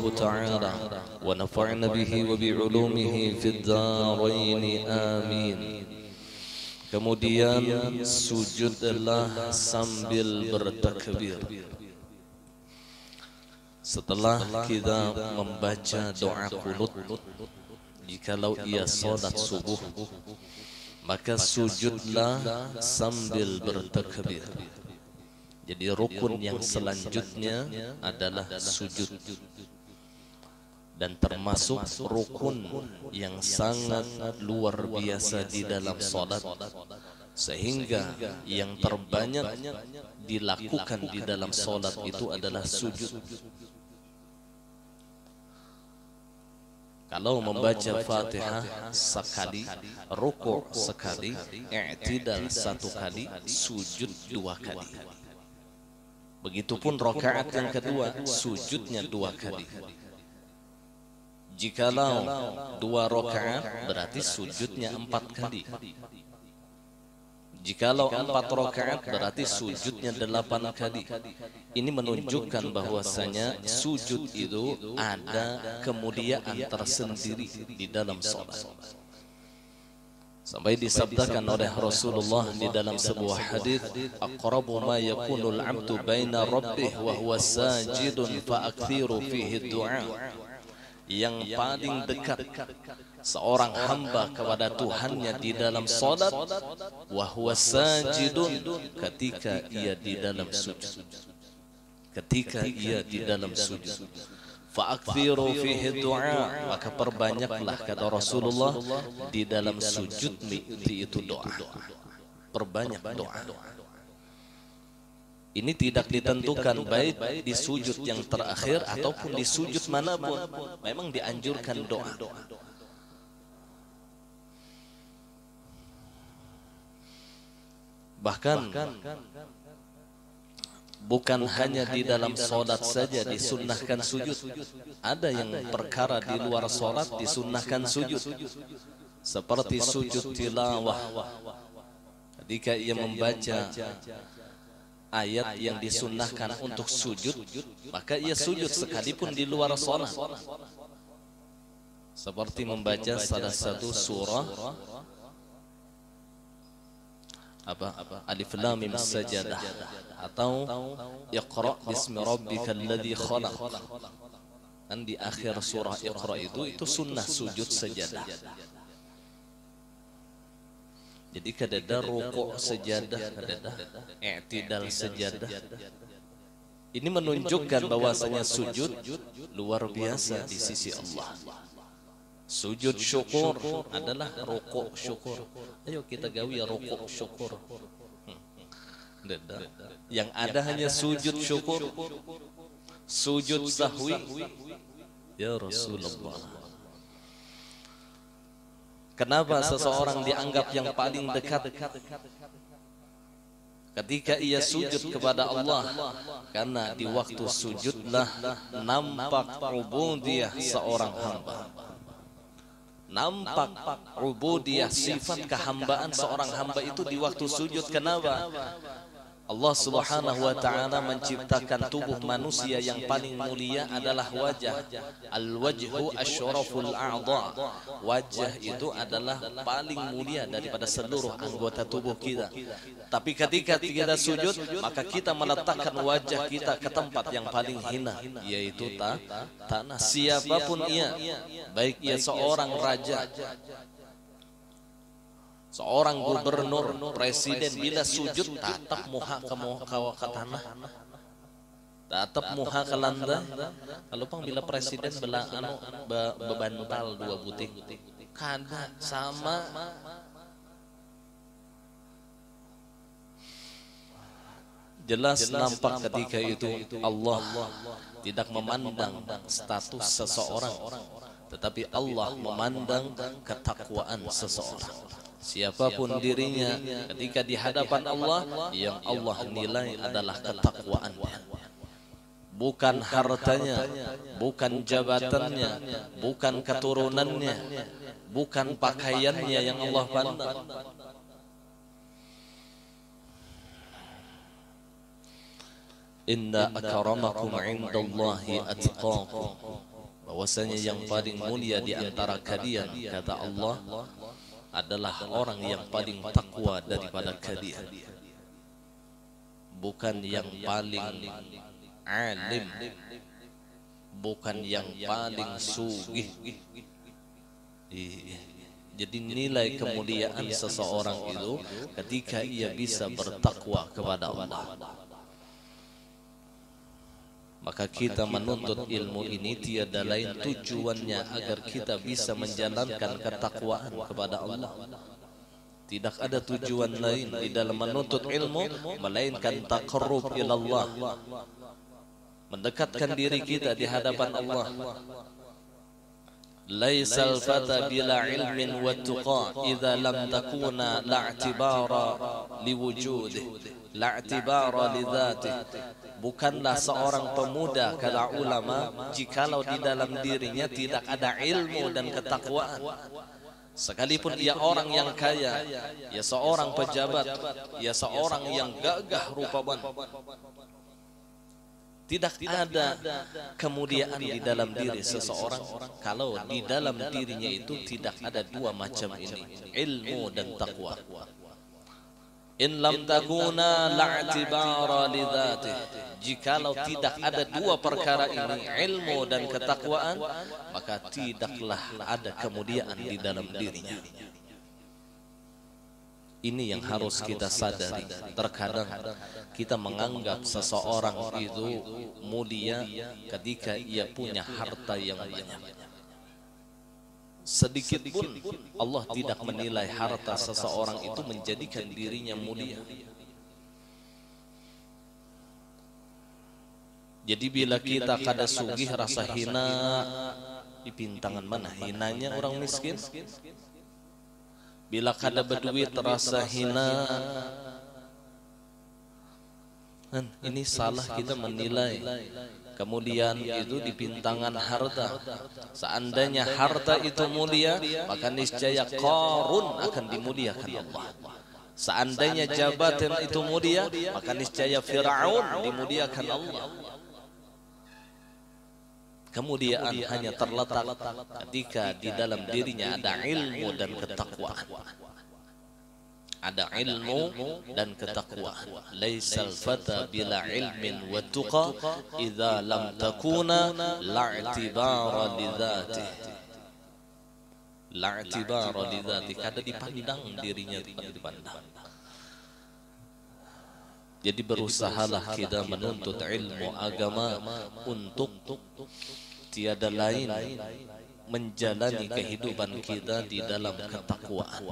تعالى ونفعنا به وبعلومه في الدارين آمين. Kemudian sujudlah sambil bertakbir. Setelah kita membaca doa qunut, jikalau ia salat subuh, maka sujudlah sambil bertakbir. Jadi rukun yang selanjutnya adalah sujud, dan termasuk rukun yang sangat luar biasa di dalam salat, sehingga yang terbanyak dilakukan di dalam salat itu adalah sujud. Kalau membaca Fatihah sekali, rukuk sekali, i'tidal satu kali, sujud dua kali. Begitupun rakaat yang kedua, sujudnya dua kali. Jikalau dua rakaat, berarti sujudnya 4 kali. Jikalau 4 rakaat, berarti sujudnya 8 kali. Ini menunjukkan bahwasanya sujud itu ada kemuliaan tersendiri di dalam salat. Sampai disabdakan oleh Rasulullah di dalam sebuah hadis, aqrabu ma yakunul 'abdu baina rabbih wa huwa sajidun fa akthiru fihi du'a. Yang paling dekat seorang hamba kepada Tuhannya di dalam salat, wa huwa sajidun, ketika ia di dalam sujud. Ketika ia di dalam sujud, fa akthiru fihi du'a, maka perbanyaklah, kata Rasulullah, di dalam sujud itu doa. Perbanyak doa. Ini tidak ditentukan baik di sujud yang terakhir ataupun di sujud manapun, memang dianjurkan doa. Bahkan bukan hanya di dalam salat saja disunnahkan sujud. Ada yang perkara di luar salat disunnahkan sujud, seperti sujud tilawah. Ketika ia membaca ayat yang disunnahkan untuk sujud, maka ia sujud sekalipun di luar salat. Seperti membaca salah satu surah Alif Lam Mim Sajadah, atau Iqra bismi rabbikal ladzi khalaq. Dan di akhir surah Iqra itu sunnah sujud sajadah. Jadi kadada rukuk sejadah, kadada i'tidal sejadah. Ini menunjukkan bahwasanya sujud luar biasa di sisi Allah. Sujud syukur adalah rukuk syukur. Ayo kita gawi rukuk syukur. Yang ada hanya sujud syukur, sujud sahwi. Ya Rasulullah, kenapa seseorang dianggap yang paling dekat ketika ia sujud kepada Allah? Karena di waktu sujudlah nampak ubudiyah seorang hamba, nampak ubudiyah, sifat kehambaan seorang hamba itu di waktu sujud. Kenapa? Allah Subhanahu wa ta'ala menciptakan tubuh manusia yang paling mulia adalah wajah. Al-wajhu asyraful a'dha. Wajah itu adalah paling mulia daripada seluruh anggota tubuh kita. Tapi ketika kita sujud, maka kita meletakkan wajah kita ke tempat yang paling hina, yaitu tanah. Siapapun ia, baik ia seorang raja, seorang gubernur, presiden, bila sujud tatap muha ke tanah, tatap muha ke lantai. Kalau pang bila presiden bebantal 2 butik, kada sama. Jelas nampak ketika itu Allah tidak memandang status seseorang, tetapi Allah memandang ketakwaan seseorang. Siapapun dirinya, ketika di hadapan Allah, yang Allah nilai adalah ketakwaannya. Bukan hartanya, bukan jabatannya, bukan keturunannya, bukan pakaiannya yang Allah pandang. Inna akramakum indallahi atqakum. bahwasanya yang paling mulia di antara kalian, kata Allah, adalah orang yang paling takwa daripada kalian, bukan yang paling alim, bukan yang paling sugih. Jadi nilai kemuliaan seseorang itu ketika ia bisa bertakwa kepada Allah. Maka kita menuntut ilmu ini tiada lain tujuannya agar kita bisa menjalankan ketakwaan kepada Allah. Tidak ada tujuan lain di dalam menuntut ilmu melainkan taqarrub ila Allah, mendekatkan diri kita di hadapan Allah. Laisal fata bila ilmin wa tuqa idza lam takuna la'tibara liwujudih la'tibara lidzatih. Bukanlah seorang pemuda, kata ulama, jikalau di dalam dirinya tidak ada ilmu dan ketakwaan. Sekalipun ia orang yang kaya, ia seorang pejabat, ia seorang yang gagah rupawan, tidak ada kemuliaan di dalam diri seseorang kalau di dalam dirinya itu tidak ada dua macam ini, ilmu dan takwa. In lam takuna la'tibara lidzatih. Jikalau tidak ada dua perkara ini, ilmu dan ketakwaan, maka tidaklah ada kemuliaan di dalam dirinya. Ini yang harus kita sadari. Terkadang kita menganggap seseorang itu mulia ketika ia punya harta yang banyak. Sedikit pun Allah tidak menilai harta seseorang itu menjadikan dirinya mulia. Jadi bila kita kada sugih rasa hina, di pintangan mana hinanya orang miskin? Bila kada berduit terasa hina, ini salah kita menilai. Kemudian itu di pintangan harta. Seandainya harta itu mulia, maka niscaya Qarun akan dimuliakan Allah. Seandainya jabatan itu mulia, maka niscaya Fir'aun dimuliakan Allah. Kemuliaan hanya terletak ketika di dalam dirinya ada ilmu dan ketakwaan. Ada ilmu dan ketakwaan. Laisal fata bila ilmin wa tuqa idza lam takuna la'tibara lidzatih. La'tibara lidzatih, kada dipandang dirinya, dipandang. Jadi berusahalah kita menuntut ilmu agama untuk tiada lain menjalani kehidupan kita di dalam ketakwaan.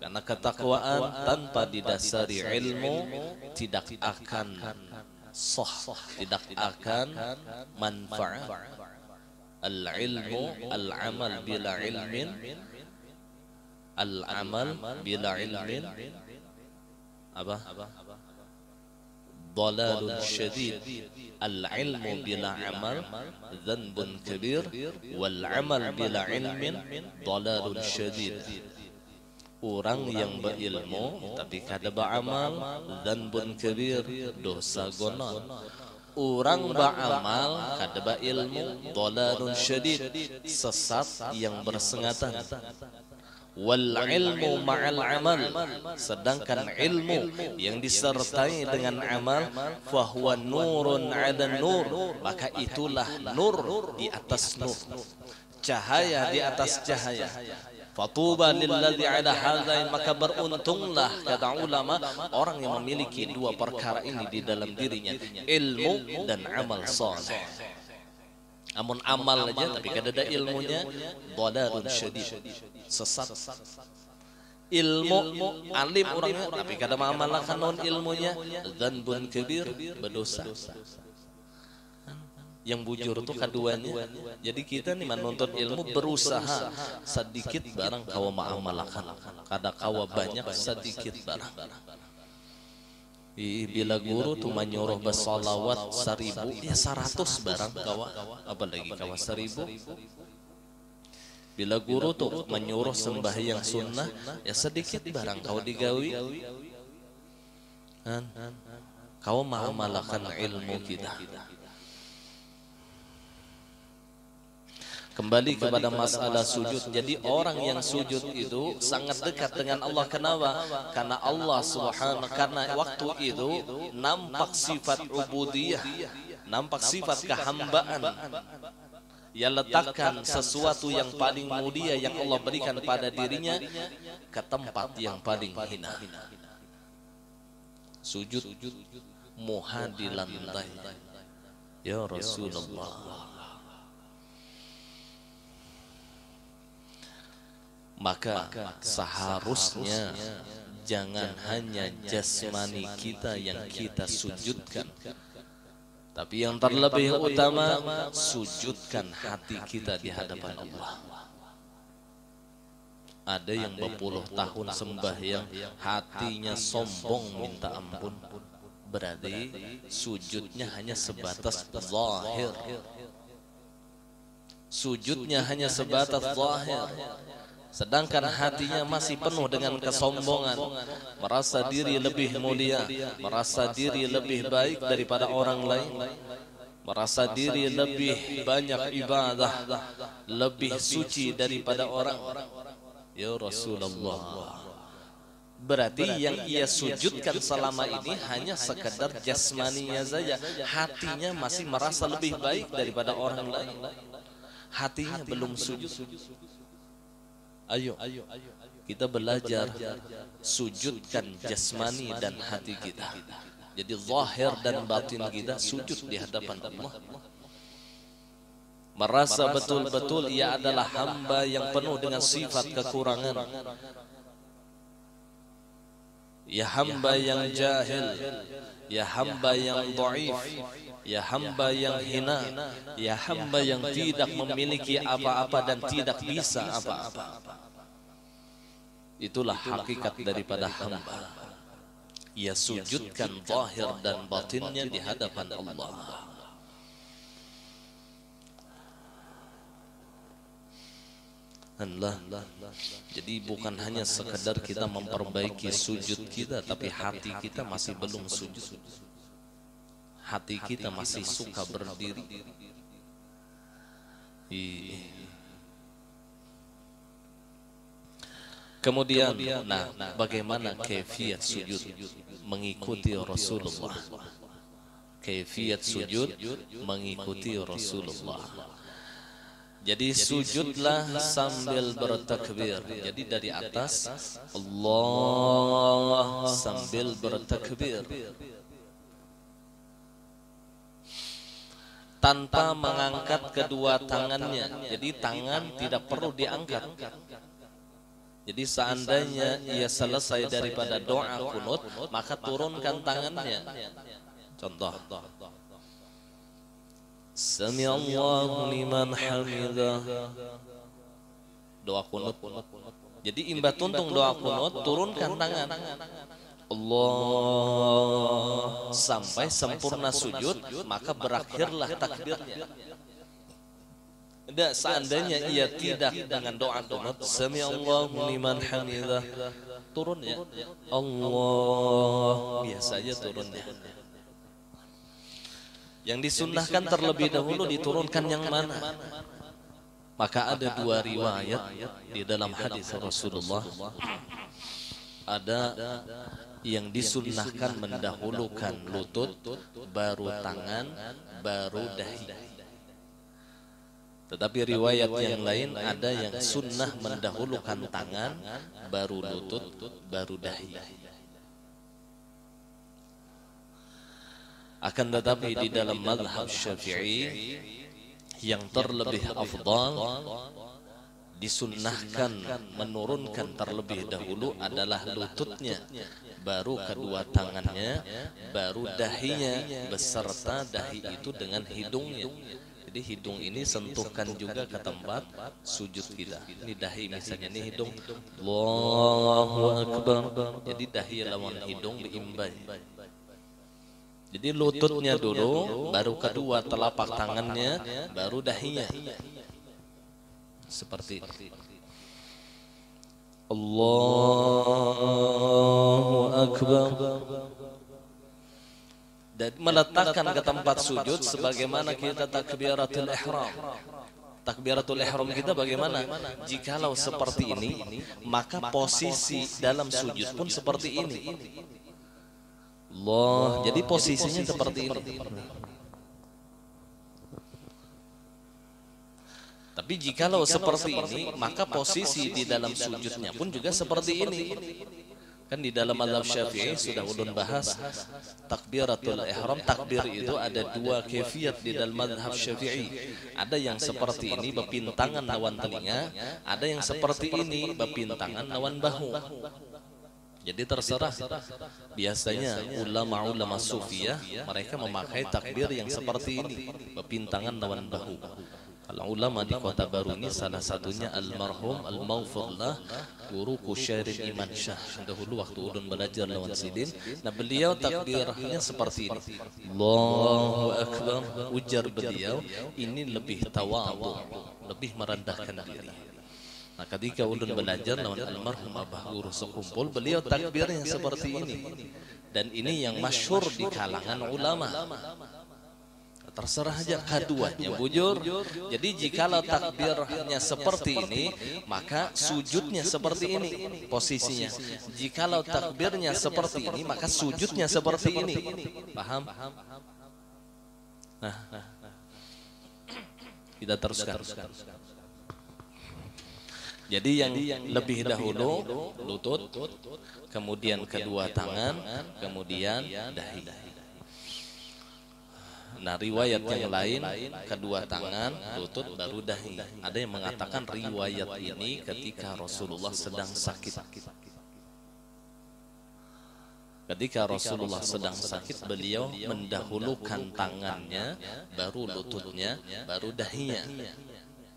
Karena ketakwaan tanpa didasari ilmu tidak akan sah, tidak akan manfaat. Al-ilmu, al-amal bila ilmin, al-amal bila ilmin, apa? Dalalun syadid. Al-ilmu bila amal dhanbun kabir, wal-amal bila ilmin dalalun syadid. Orang yang berilmu tapi kada beramal, dhanbun kabir, dosa gonon. Orang beramal kada berilmu, dalalun syadid, sesat yang bersengatan. Wal ilmu ma'al amal, sedangkan ilmu yang disertai dengan amal, fahuwa nurun 'ala nur, maka itulah nur di atas nur, cahaya di atas cahaya. Fatuba lilladzi ala hadain, maka beruntunglah, kata ulama, orang yang memiliki dua perkara ini di dalam dirinya, ilmu dan amal saleh. Amun amal aja tapi kada ada ilmunya, dhalalun syadid, sesat. Ilmu alim orangnya tapi kada mengamalkan non ilmunya, dzanbun kabir, berdosa. Yang bujur itu keduanya. Jadi kita nih menuntut ilmu berusaha sedikit barang kawa mengamalkan, kada kawa banyak sedikit barang. Bila guru tuh menyuruh bersalawat 1000, ya 100 barang kawa, apalagi kawa 1000. Bila guru tuh menyuruh sembahyang sunnah, ya sedikit barang kau digawi. Kau mengamalkan ilmu kita. Kembali kepada masalah sujud. Jadi orang yang sujud itu sangat dekat dengan Allah. Kenapa? Karena Allah Subhanahu, karena waktu itu nampak sifat ubudiyah, nampak sifat kehambaan. Ia letakkan sesuatu yang paling mulia yang Allah berikan pada dirinya ke tempat yang paling hina. Sujud muha di lantai. Ya Rasulullah. Maka seharusnya jangan hanya jasmani kita yang kita sujudkan, tapi yang terlebih utama sujudkan hati kita di hadapan Allah. Ada yang berpuluh tahun sembahyang hatinya sombong minta ampun, berarti sujudnya hanya sebatas zahir. Sujudnya hanya sebatas zahir. Sedangkan hatinya masih penuh dengan kesombongan, merasa diri lebih mulia, merasa diri lebih baik daripada orang lain, merasa diri lebih banyak ibadah, lebih suci daripada orang. Ya Rasulullah, berarti yang ia sujudkan selama ini hanya sekedar jasmaninya saja, hatinya masih merasa lebih baik daripada orang lain, hatinya belum sujud. Ayo kita belajar sujudkan jasmani dan hati kita. Jadi zahir dan batin kita sujud di hadapan Allah. Merasa betul-betul ia adalah hamba yang penuh dengan sifat kekurangan. Ya hamba yang jahil, ya hamba yang dhaif, ya hamba yang hina, ya hamba yang tidak memiliki apa-apa dan tidak bisa apa-apa. Itulah hakikat daripada hamba. Ia sujudkan zahir dan batinnya di hadapan Allah. Allah. Jadi bukan hanya sekedar kita memperbaiki sujud kita, tapi hati kita masih belum sujud. Hati kita masih suka berdiri. Kemudian, bagaimana kaifiat sujud mengikuti Rasulullah? Kaifiat sujud mengikuti Rasulullah. Jadi sujudlah sambil bertakbir. Jadi dari atas Allah sambil bertakbir, tanpa mengangkat kedua tangannya. Jadi tangan tidak perlu diangkat. Jadi seandainya ia selesai daripada doa kunut, maka turunkan tangannya. Contoh, Sami Allahu liman hamidah. Doa kunut. Jadi imba tuntung doa kunut, turunkan tangan. Allah sampai sempurna sujud, maka berakhirlah takbirnya. Dan seandainya ia tidak dengan doa kunut, Sami Allahu liman hamidah, turunnya Allah, biasa aja turunnya. Yang disunnahkan terlebih dahulu diturunkan yang mana? Maka ada dua riwayat di dalam hadis Rasulullah. Ada yang disunnahkan mendahulukan lutut, baru tangan, baru dahi. Tetapi riwayat yang lain ada yang sunnah mendahulukan tangan, baru lutut, baru dahi. Akan tetapi di dalam mazhab Syafi'i yang terlebih afdal, disunnahkan menurunkan terlebih dahulu adalah lututnya, baru kedua tangannya, baru dahinya, beserta dahi itu dengan hidungnya. Jadi hidung ini sentuhkan juga ke tempat sujud kita. Ini dahi misalnya, ini hidung. Allahu Akbar. Jadi dahi lawan hidung diimbai. Jadi lututnya dulu, baru kedua telapak tangannya, baru dahinya. Seperti ini. Allahu Akbar. Dan meletakkan ke tempat sujud sebagaimana kita takbiratul ihram. Takbiratul ihram kita bagaimana? Jikalau seperti ini, maka posisi dalam sujud pun seperti ini. Allah, jadi posisinya seperti ini. Tapi jikalau seperti ini, maka posisi di dalam sujudnya pun juga seperti ini. Kan di dalam mazhab Syafi'i sudah ulun bahas takbiratul ihram, takbir itu ada dua kefiat di dalam mazhab Syafi'i. Ada yang seperti ini bepintangan lawan telinga, ada yang seperti ini bepintangan lawan bahu. Jadi terserah. Biasanya ulama-ulama sufiyah mereka memakai takbir yang seperti ini, bepintangan lawan bahu. Kalau ulama di Kota Baru ini salah satunya almarhum al-Maghfurlah guru Syairin Iman Syah. Dahulu waktu ulun belajar lawan Sidin, nah beliau takbirnya seperti ini. Allahu Akbar, ujar beliau ini lebih tawadhu, lebih merendahkan diri. Nah ketika ulun belajar lawan almarhum Abah Guru sekumpul, beliau takbirnya seperti ini. Dan ini yang masyhur di kalangan ulama. Terserah aja keduanya bujur. Jadi jikalau takbirnya seperti ini, maka sujudnya seperti ini posisinya. Jikalau takbirnya seperti ini, maka sujudnya seperti ini. Paham? Nah, kita teruskan. Jadi yang lebih dahulu lutut, kemudian kedua tangan, kemudian dahi. Nah riwayat yang lain kedua tangan, lutut, baru dahi. Ada yang mengatakan riwayat ini ketika Rasulullah sedang sakit. Ketika Rasulullah sedang sakit, beliau mendahulukan tangannya, baru lututnya, baru dahinya.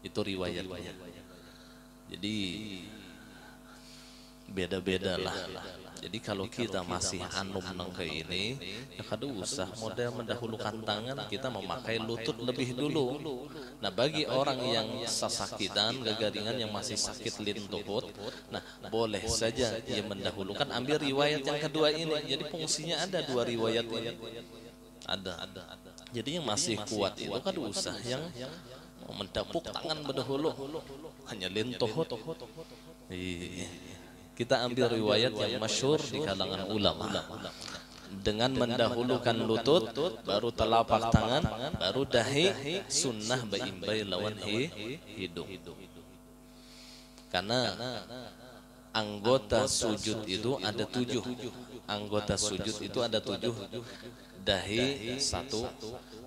Itu riwayatnya. Jadi beda-beda lah. Jadi kalau kita masih anum nengke ini, ya kada usah model mendahulukan tangan, kita memakai lutut lebih dulu. Nah bagi orang yang sasakitan, gagaringan yang masih sakit lintuhut, nah boleh saja dia mendahulukan. Ambil riwayat yang kedua ini. Jadi fungsinya ada dua riwayat ini. Ada. Jadi yang masih kuat itu kada usah yang mendapuk tangan berdahulu, hanya lintuhut. Kita ambil riwayat yang masyhur di kalangan ulama. Dengan mendahulukan lutut, baru telapak tangan, baru dahi, sunnah baimbai lawan hidung. Karena anggota sujud itu ada 7. Anggota sujud itu ada 7. Dahi 1,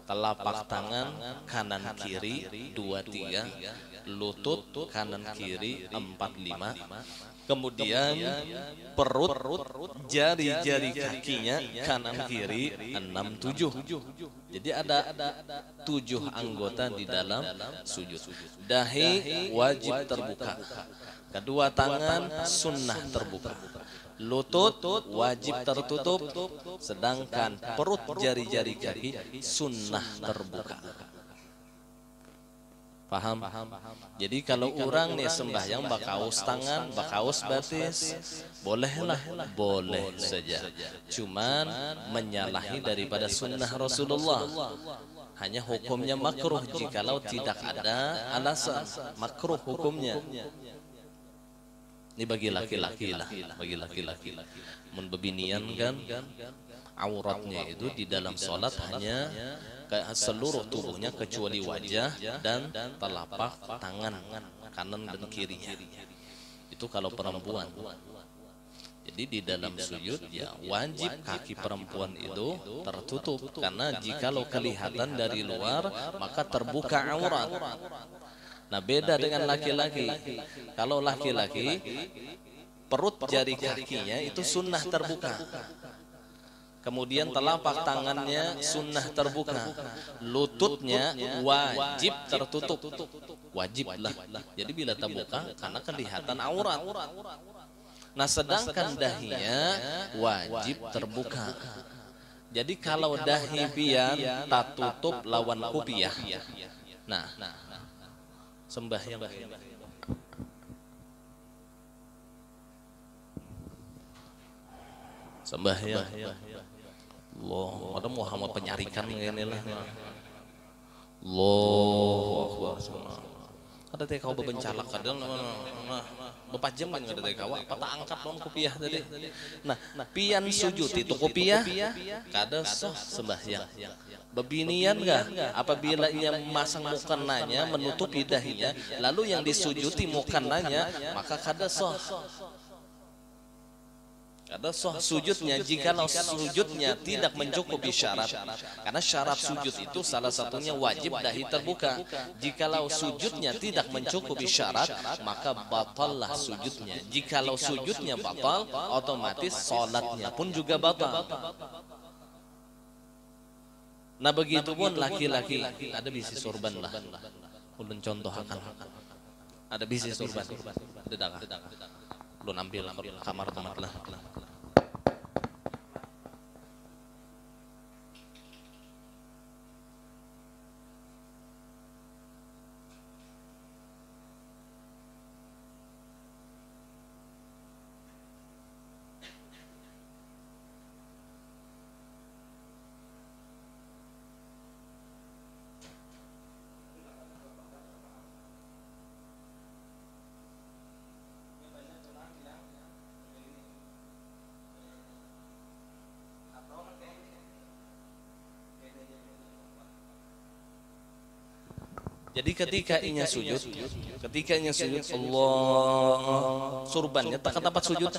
telapak tangan kanan kiri 2, 3, lutut kanan kiri 4, 5. Kemudian perut, jari-jari kakinya kanan kiri 6, 7. Jadi ada 7 anggota di dalam sujud. Dahi wajib terbuka. Kedua tangan sunnah terbuka. Lutut wajib tertutup. Sedangkan perut, jari-jari kaki sunnah terbuka. Paham? Jadi kalau orang nih sembahyang bakaus tangan, bakaus batis, bolehlah, boleh saja. Cuman menyalahi daripada sunnah Rasulullah. Hanya hukumnya makruh jikalau tidak ada alasan. Makruh hukumnya. Ini bagi laki-laki lah, bagi laki-laki. Membebinian kan, auratnya itu di dalam sholat hanya seluruh tubuhnya kecuali wajah dan telapak tangan kanan dan kirinya. Itu kalau perempuan. Jadi di dalam sujud ya wajib kaki perempuan itu tertutup, karena jikalau kelihatan dari luar maka terbuka aurat. Nah beda dengan laki-laki. Kalau laki-laki perut jari kakinya itu sunnah terbuka. Kemudian telapak tangannya sunnah terbuka, lututnya wajib tertutup, wajiblah. Jadi bila terbuka karena kelihatan aurat. Nah sedangkan dahinya wajib terbuka. Jadi kalau dahi pian tak tutup lawan kupiah. Nah sembahyang. Sembahyang. Allah, ada Muhammad penyarikan ini lah. Allahu Akbar. Ada teh kau bebencalak kadang bepat jam kan ada teh kau apa tak angkat non kopiah tadi. Nah, pian sujud itu kopiah kada sah sembahyang. Bebinian gak apabila ia memasang mukananya menutupi dahinya lalu yang disujuti mukananya maka kada sah. Ada sujudnya jikalau sujudnya tidak mencukupi syarat, karena syarat sujud itu salah satunya wajib dahi terbuka. Jikalau sujudnya tidak mencukupi syarat maka batallah sujudnya. Jikalau sujudnya batal otomatis salatnya pun juga batal. Nah begitu pun laki-laki ada bisi sorban lah. Ulun contoh akan ada bisi sorban ada dangah. Lu ambil kamar teman lah. Jadi ketika inya sujud Allah surbannya tak tempat sujud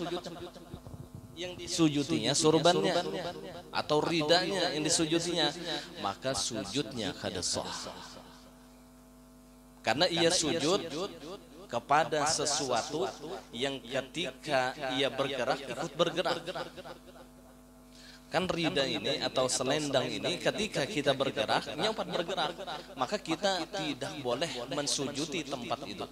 yang disujutinya surbannya atau ridanya yang disujutinya maka sujudnya kada sah. Karena ia sujud kepada sesuatu yang ketika ia bergerak ikut bergerak. Kan rida ini atau selendang ini ketika kita bergerak, nyopat bergerak, maka kita tidak boleh mensujuti tempat itu.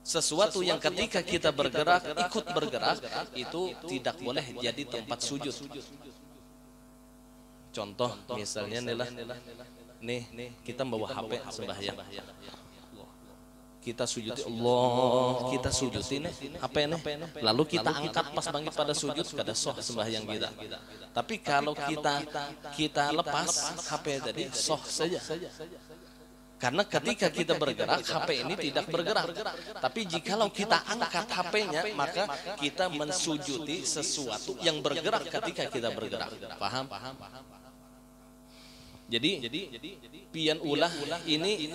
Sesuatu yang ketika kita bergerak, ikut bergerak, itu tidak boleh jadi tempat sujud. Contoh misalnya nih kita bawa HP sembahyang. Kita sujuti Allah, kita sujuti nih apa nih, lalu kita angkat pas bangkit pada sujud kada sah sembahyang kita. Tapi kalau kita lepas HP tadi sah saja. Karena ketika kita bergerak HP ini tidak bergerak. Tapi jikalau kita angkat HP-nya maka kita mensujuti sesuatu yang bergerak ketika kita bergerak. Paham? Jadi pian ulah ini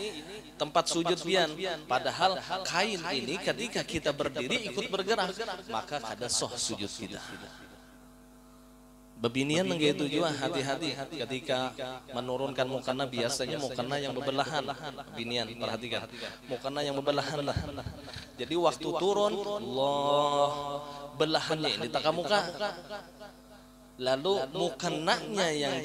tempat sujud pian. Padahal kain ini ketika kita berdiri ikut bergerak maka kada sah sujud kita. Bebinian begitu juga hati-hati ketika menurunkan mukana biasanya mukana yang bebelahan. Bebinian perhatikan mukana yang bebelahan lah. Jadi waktu turun Allah belahannya ini tak muka. Lalu mukananya yang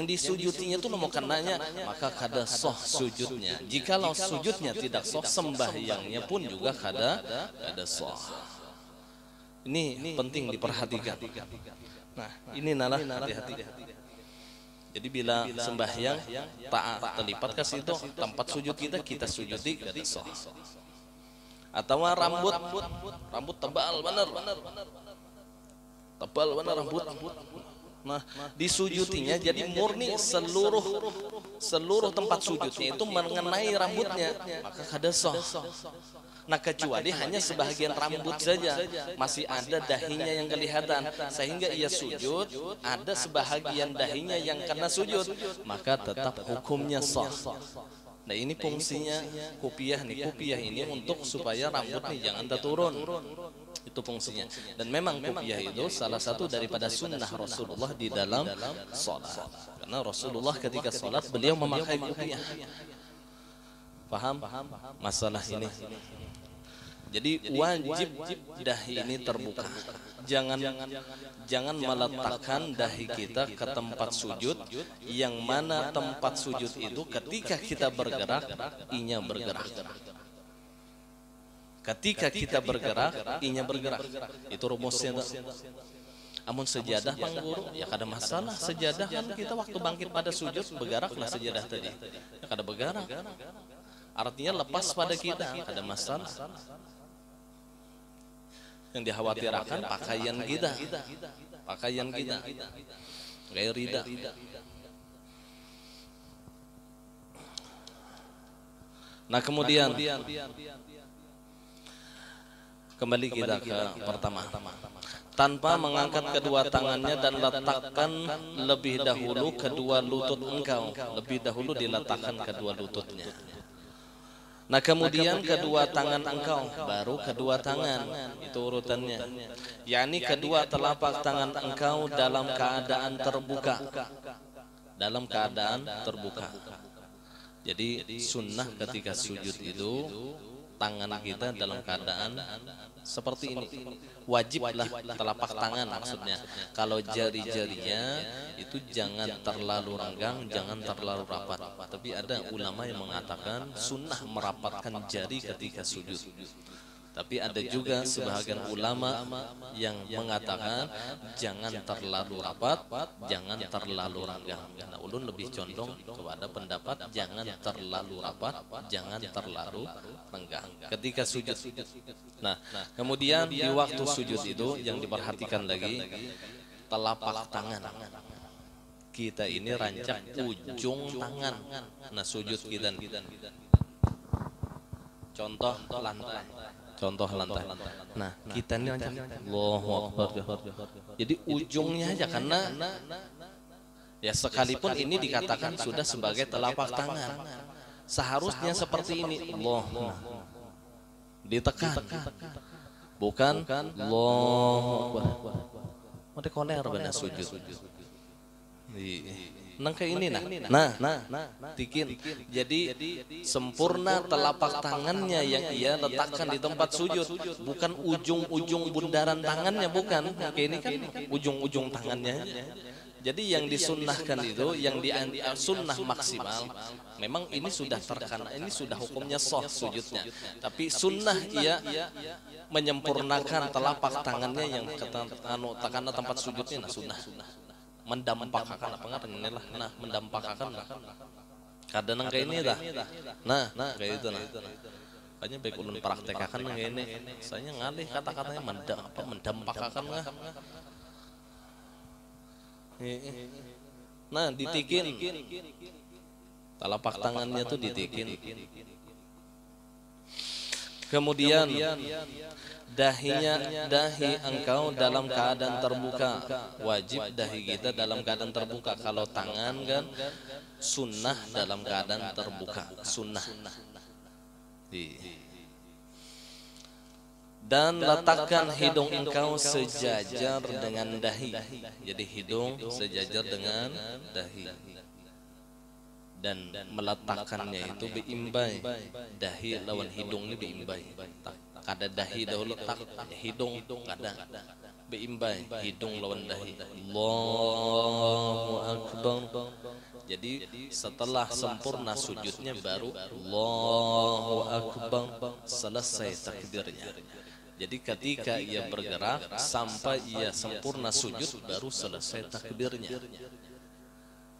disujutinya itu mukananya maka kada sah sujudnya. Jikalau sujudnya tidak sah sembahyangnya pun juga kada sah. Ini penting diperhatikan. Nah, ini nalah hati-hati. Jadi bila sembahyang tak terlipat ke situ tempat sujud kita sujuti kada sah. Atau rambut tebal benar. Tebal benar rambut. Nah, disujutinya jadi murni seluruh tempat sujudnya itu mengenai rambutnya, maka kada sah. Nah, kecuali hanya sebahagian rambut saja masih ada dahinya yang kelihatan sehingga ia sujud, ada sebahagian dahinya yang kena sujud, maka tetap hukumnya sah. Nah, ini fungsinya kopiah nih. Kopiah ini untuk supaya rambut nih jangan terturun. Itu fungsinya. Dan memang kopiah itu salah satu daripada sunnah Rasulullah di dalam sholat. Karena Rasulullah ketika sholat beliau memakai kopiah. Paham masalah ini? Jadi wajib dahi ini terbuka. Jangan meletakkan dahi kita ke tempat sujud yang mana tempat sujud itu ketika kita bergerak inya bergerak. Ketika kita bergerak inya bergerak. Itu rumusnya. Amun sejadah pangguru ya kada masalah. Sejadah kan kita waktu bangkit pada sujud bergeraklah sejadah tadi. Ya kada bergerak. Artinya lepas pada kita kada masalah. Yang dikhawatirkan pakaian kita kayak rida. Nah kemudian kembali kita ke pertama, tanpa mengangkat kedua tangannya dan letakkan lebih dahulu kedua lutut engkau, lebih dahulu diletakkan kedua lututnya. Nah kemudian kedua tangan engkau, baru kedua tangan, itu urutannya. yakni kedua telapak tangan engkau dalam keadaan terbuka, dalam keadaan terbuka. Jadi sunnah ketika sujud itu tangan kita dalam keadaan seperti ini. Wajiblah telapak tangan maksudnya. Kalau jari-jarinya itu jangan terlalu renggang, jangan terlalu rapat. Tapi ada ulama yang mengatakan sunnah merapatkan jari ketika sujud. Tapi ada juga sebahagian ulama yang mengatakan jangan terlalu rapat, jangan terlalu renggang. Nah, ulun lebih condong kepada pendapat jangan terlalu rapat, jangan terlalu renggang ketika sujud. Nah, kemudian di waktu sujud itu yang diperhatikan lagi telapak tangan. Kita ini rancak ujung tangan. Nah, sujud kita. Contoh lantai. Contoh lantai. Nah, kita ini rancak Allahu Akbar. Jadi ujungnya aja, karena ya sekalipun ini dikatakan sudah sebagai telapak tangan, seharusnya seperti ini. Allah ditekan, bukan Allahu Akbar. Mau dikoner benar sujud. Nang kayak ini nah tikin. Jadi sempurna telapak tangannya yang ia letakkan di tempat sujud, bukan ujung-ujung bundaran tangannya, bukan. Kayak ini kan ujung-ujung tangannya. Jadi yang disunnahkan itu, yang di sunnah maksimal, memang ini sudah terkena, ini sudah hukumnya sah sujudnya. Tapi sunnah ia menyempurnakan telapak tangannya yang karena tempat sujudnya. Nah sunnah mendampakkan apa nggak inilah, nah mendampakkan kadang kayak ini dah, nah kayak itu nah. Makanya baik ulun praktekakan kayak ini, saya ngalih kata-katanya mendampakkan nggak. Nah ditikin, telapak tangannya tuh ditikin. Kemudian dahi engkau dalam keadaan terbuka. Wajib dahi kita dalam keadaan terbuka. Kalau tangan kan sunnah dalam keadaan terbuka, sunnah. Dan letakkan hidung engkau sejajar dengan dahi. Jadi hidung sejajar dengan dahi. Dan meletakkannya itu beimbai. Dahi lawan hidung ini beimbai. Kada dahi dahulu tak hidung, kada beimbai hidung lawan dahi. Allahu Akbar. Jadi setelah sempurna sujudnya baru Allahu Akbar, selesai takbirnya. Jadi ketika ia bergerak sampai ia sempurna sujud baru selesai takbirnya.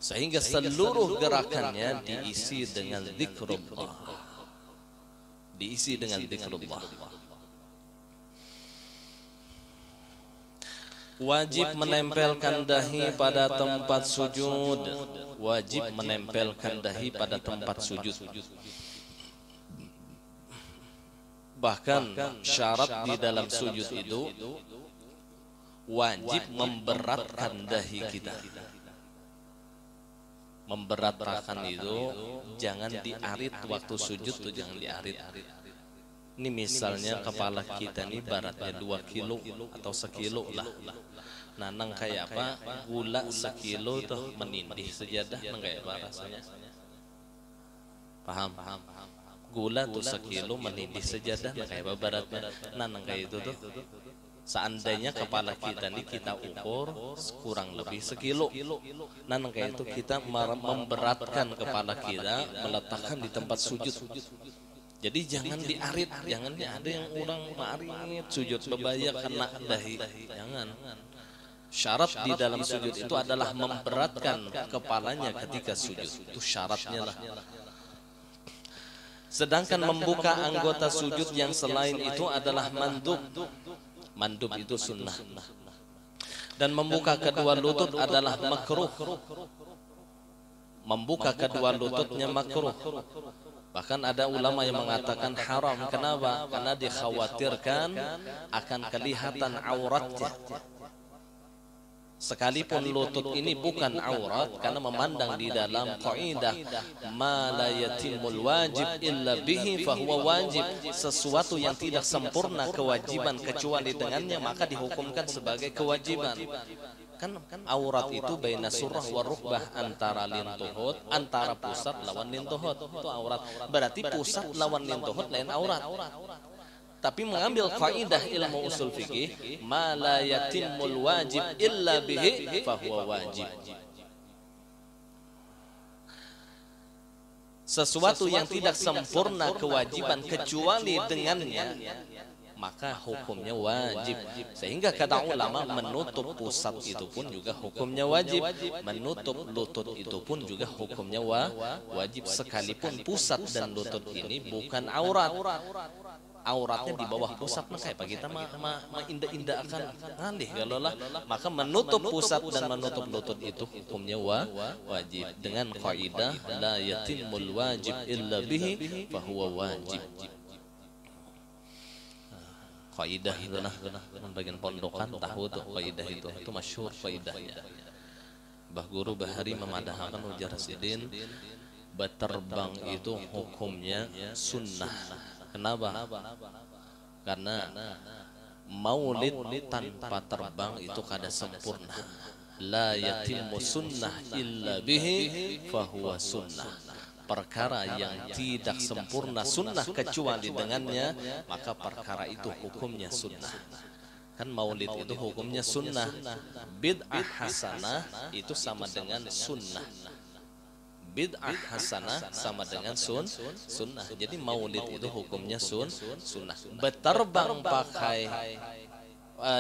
Sehingga seluruh gerakannya diisi dengan zikrullah. Diisi dengan zikrullah. Wajib menempelkan dahi pada tempat sujud. Wajib menempelkan dahi pada tempat sujud. Bahkan syarat di dalam sujud itu wajib memberatkan dahi kita. Memberatkan itu jangan diarit waktu sujud tuh, jangan diarit. Ini misalnya kepala kita nih baratnya 2 kilo atau 1 kilo lah. Nah nang kayak apa, gula 1 kilo tuh menindih sejadah, nang kayak apa rasanya? Paham? Gula tuh 1 kilo menindih sejadah, nang kayak apa baratnya? Nah nang kayak itu tuh, seandainya kepala kita nih kita ukur kurang lebih 1 kilo. Nah nang kayak itu kita memberatkan kepala kita, meletakkan di tempat sujud. Jadi jangan diarit, jangan ada yang orang marit sujud bebaya kena dahi, jangan. Syarat di dalam sujud itu adalah memberatkan kepalanya ketika sujud, itu syaratnya lah. Sedangkan membuka anggota sujud yang selain itu adalah mandub. Mandub itu sunnah. Dan membuka kedua lutut adalah makruh. Membuka kedua lututnya makruh. Bahkan ada ulama yang mengatakan haram. Kenapa? Karena dikhawatirkan akan kelihatan auratnya. Sekalipun lutut ini bukan aurat, karena memandang di dalam kaidah ma la yatimul wajib illa bihi fahuwa wajib, sesuatu yang tidak sempurna kewajiban kecuali dengannya maka dihukumkan sebagai kewajiban. Kan aurat itu baina surah wa rukbah, antara lintuhut, antara pusat lawan lintuhut, itu aurat. Berarti pusat lawan lintuhut lain aurat. Tapi mengambil kaidah ilmu usul fikih, ma la yatimul wajib illa bihi fahuwa wajib. Sesuatu yang tidak sempurna kewajiban kecuali dengannya, maka hukumnya wajib. Sehingga kata ulama, menutup pusat itu pun juga hukumnya wajib, menutup lutut itu pun juga hukumnya wajib, sekalipun pusat dan lutut ini bukan aurat. Auratnya di bawah pusat, maka apa kita indah-indah akan ngalih kalau lah, maka menutup pusat dan menutup lutut itu hukumnya wajib dengan kaidah la yatimul wajib illa bihi fahuwa wajib. Kaidah itu nah bagian pondokan tahu tuh kaidah itu masyhur kaidahnya. Mbah Guru Bahari memadahkan ujar Sidin, berterbang itu hukumnya sunnah. Kenapa? Karena maulid tanpa terbang itu kada sempurna. La yatimmu sunnah illa bihi fahuwa sunnah. Perkara yang tidak sempurna sunnah kecuali dengannya, maka perkara itu hukumnya sunnah. Kan maulid itu hukumnya sunnah. Bid'ah hasanah itu sama dengan sunnah. Bid'ah hasanah sama dengan sunnah. Jadi maulid itu hukumnya sunnah. Berterbang pakai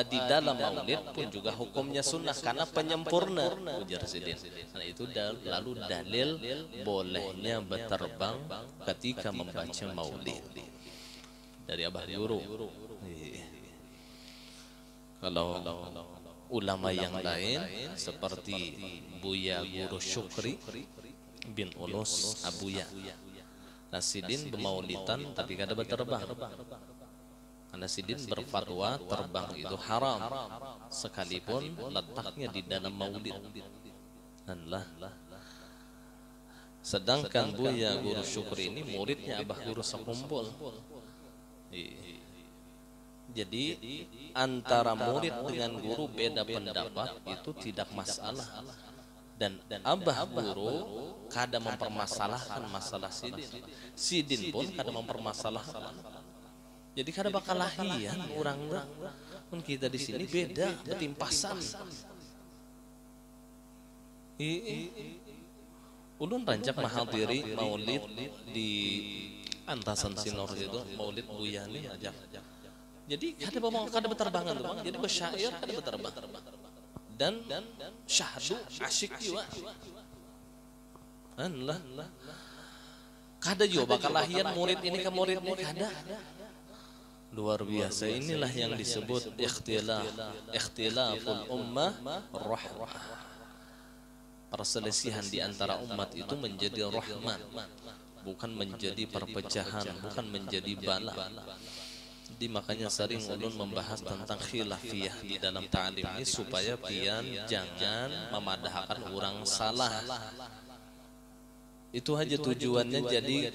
di dalam maulid pun juga hukumnya sunnah karena penyempurna, ujar Sidin. Nah itu lalu dalil bolehnya berterbang ketika membaca maulid dari Abah Guru. Kalau ulama yang lain seperti Buya Guru Syukri bin Ulus Abuya, Sidin bermaulidan tapi kada berterbang. Karena Sidin berfatwa terbang itu haram sekalipun letaknya di dalam maulid. Sedangkan Buya Guru Syukri ini muridnya Abah Guru sekumpul. Jadi antara murid dengan guru beda pendapat itu tidak masalah. Dan Abah Guru kada mempermasalahkan masalah Sidin. Sidin pun kada mempermasalahkan. Jadi kada bakal lahian orang pun kita di sini beda betimpasan. Ulun rancak mahadiri maulid di Antasan Sinor itu, maulid Buya ini aja. Jadi kada berterbangan tuh Bang. Jadi bersyair kada berterbang. Dan syahdu asyik juga. Kada juga bakal lahian murid ini ke murid ini kada. Luar biasa, inilah yang disebut ikhtilaful ummah rahmah. Perselisihan di antara umat itu menjadi rahmat, bukan menjadi perpecahan, bukan menjadi bala. Jadi makanya sering ulun membahas tentang khilafiyah di dalam ta'lim ini supaya pian jangan memadahkan orang salah. Itu aja tujuannya, jadi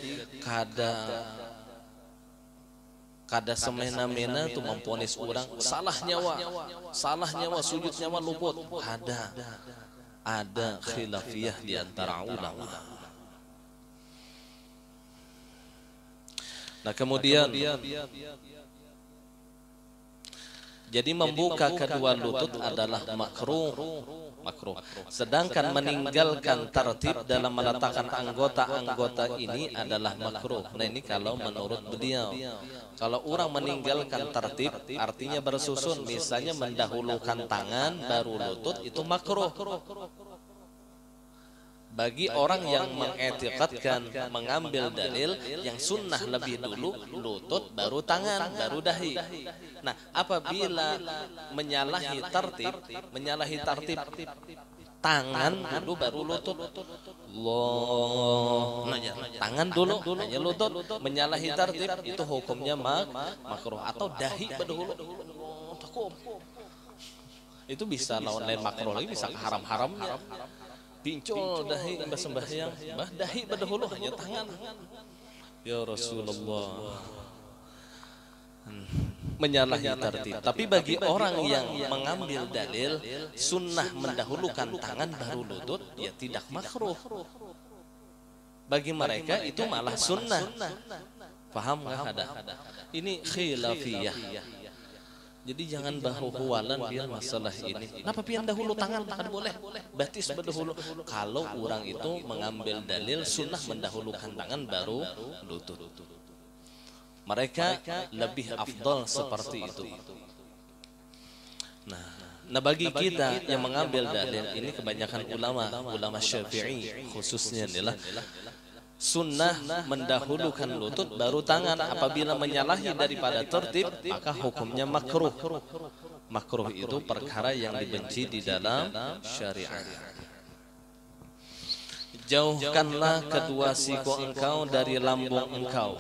kada semena-mena tuh memponis orang salah nyawa sujud nyawa luput. Ada khilafiyah di antara ulama. Nah kemudian jadi membuka kedua lutut adalah makruh. Sedangkan meninggalkan tertib dalam meletakkan anggota-anggota ini adalah makruh. Nah ini kalau menurut beliau. Kalau orang meninggalkan tertib artinya bersusun, misalnya mendahulukan tangan baru lutut, itu makruh. Bagi orang yang mengetikadkan, mengambil dalil yang sunnah lebih dulu lutut baru tangan baru dahi. Nah apabila menyalahi tertib tangan dulu baru lutut. Allah, tangan dulu hanya lutut, menyalahi tertib itu hukumnya makruh. Atau dahi berdahulu, itu bisa lain makruh lagi, bisa haram-haramnya. Pincul dahi sembahyang, dahi berdahulu hanya tangan. Ya Rasulullah, menyalahi tertib. Tapi bagi orang yang mengambil dalil sunnah mendahulukan tangan baru lutut, ya tidak makruh. Bagi mereka itu malah sunnah. Paham nggak ada? Ini khilafiyah. Jadi jangan bahu-huwalan biar masalah ini. Kenapa pian dahulu tangan? Kan boleh. Batis berdahulu. Kalau orang itu mengambil dalil sunnah mendahulukan tangan baru lutut. Mereka lebih afdal seperti itu. Nah bagi kita yang mengambil dalil ini, kebanyakan ulama Syafi'i khususnya adalah sunnah mendahulukan lutut baru tangan. Apabila menyalahi daripada tertib maka hukumnya makruh. Makruh itu perkara yang dibenci di dalam syariat. Jauhkanlah kedua siku engkau dari lambung engkau.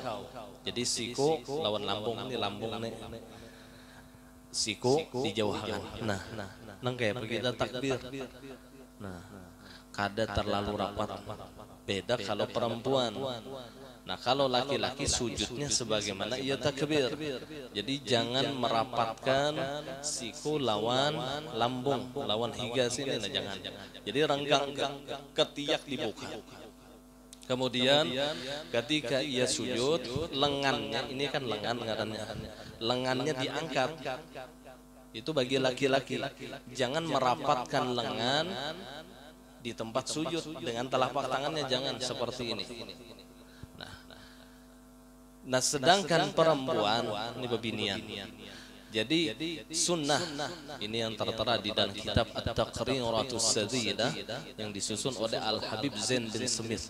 Jadi siku lawan lambung, ini lambung nih. Siku dijauhkan. Nah, kayak kita takbir. Nah, kada terlalu rapat. Beda kalau perempuan. Nah, kalau laki-laki sujudnya sebagaimana ia takbir. Jadi jangan merapatkan siku lawan lambung, lawan higa sini. Nah, jangan. Jadi renggang ketiak dibuka. Kemudian ketika ia sujud, lengannya, ini kan lengan ngarannya, lengannya diangkat. Itu bagi laki-laki. Jangan merapatkan lengan di tempat sujud dengan telapak tangannya, jangan seperti ini. Nah sedangkan perempuan ini bebinian. Jadi sunnah ini yang tertera di dalam kitab At-Taqriratus Sadidah yang disusun oleh Al-Habib Zain bin Smith.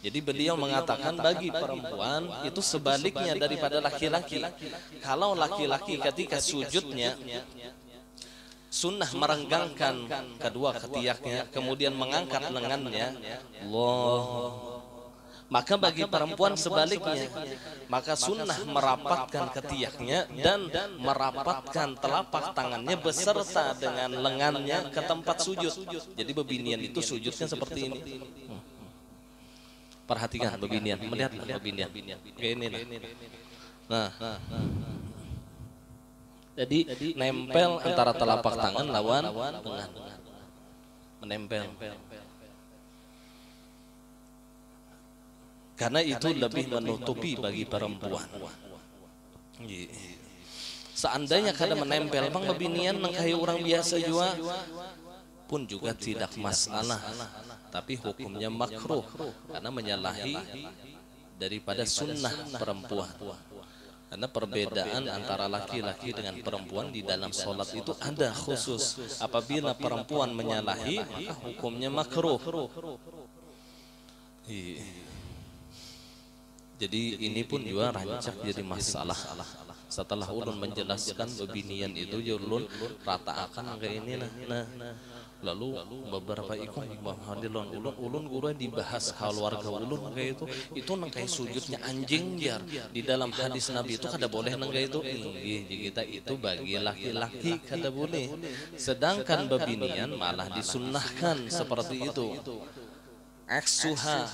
Jadi beliau mengatakan bagi perempuan itu sebaliknya daripada laki-laki. Kalau laki-laki ketika sujudnya sunnah merenggangkan kedua ketiaknya, kemudian mengangkat lengannya, Allah. Maka bagi perempuan sebaliknya, maka sunnah merapatkan ketiaknya dan merapatkan telapak tangannya beserta dengan lengannya ke tempat sujud. Jadi bebinian itu sujudnya seperti ini. Perhatikan bebinian, melihat bebinian. Kayak ini nah. Jadi nempel antara telapak tangan lawan lengan. Menempel. Karena itu lebih menutupi bagi perempuan. Seandainya kada menempel, bang bebinian nangkai orang biasa pun juga tidak masalah. Tapi hukumnya makruh karena menyalahi daripada sunnah perempuan. Karena perbedaan antara laki-laki dengan perempuan di dalam sholat itu ada khusus. Apabila perempuan menyalahi, maka hukumnya makruh. Jadi ini pun juga rancak jadi masalah. Setelah ulun menjelaskan bebinian itu, ulun rata akan kayak ini nah. Lalu beberapa ikut bahadilon ulun guru dibahas keluarga ulun kayak itu nangkai sujudnya anjing biar di dalam hadis Nabi itu kada boleh nangkai itu. Kita itu bagi laki-laki kada boleh. Sedangkan bebinian malah disunnahkan seperti itu. Aksuha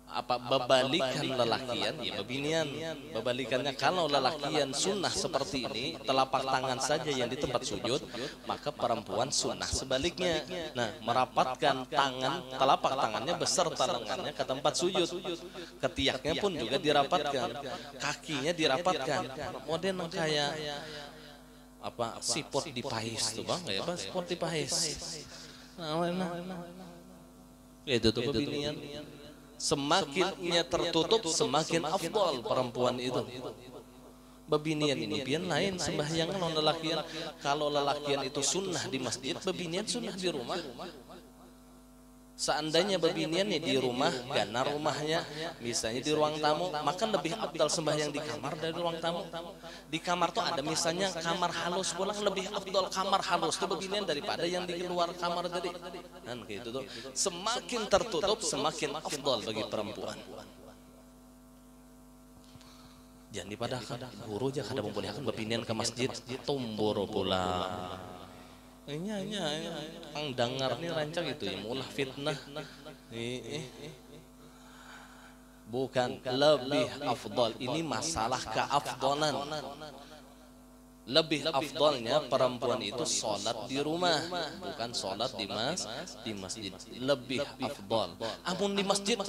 apa bebalikan lelakian, ya bebinian bebalikannya. Kalau lelakian sunnah seperti ini, telapak tangan saja yang di tempat sujud, maka perempuan sunnah sebaliknya. Nah, merapatkan tangan, telapak tangannya beserta lengannya ke tempat sujud. Ketiaknya pun juga dirapatkan, kakinya dirapatkan. Modern kayak apa siput dipahis tuh bang, ya apa siput dipahis. Itu tuh bebinian. Semakinnya tertutup semakin afdal perempuan itu. Bebinian ini pian lain sembahyang non lelakian. Kalau lelakian itu sunnah di masjid, bebinian sunnah di rumah. Seandainya bebiniannya di rumah, gana rumahnya, misalnya di ruang tamu, maka lebih afdal sembahyang di kamar dari ruang tamu. Di kamar tuh ada misalnya kamar halus, pulang lebih afdal kamar halus tuh bebinian daripada yang di luar kamar tadi. Kan gitu tuh. Semakin tertutup, semakin afdal bagi perempuan. Jangan dipadahkan, guru aja kada membolehkan bebinian ke masjid, tumbur pula. Ini dengar nih rancang itu ya mulah fitnah. Bukan lebih afdal, ini masalah keafdalan. Lebih afdalnya perempuan itu sholat di rumah, bukan sholat di masjid. Lebih afdal. Amun di masjid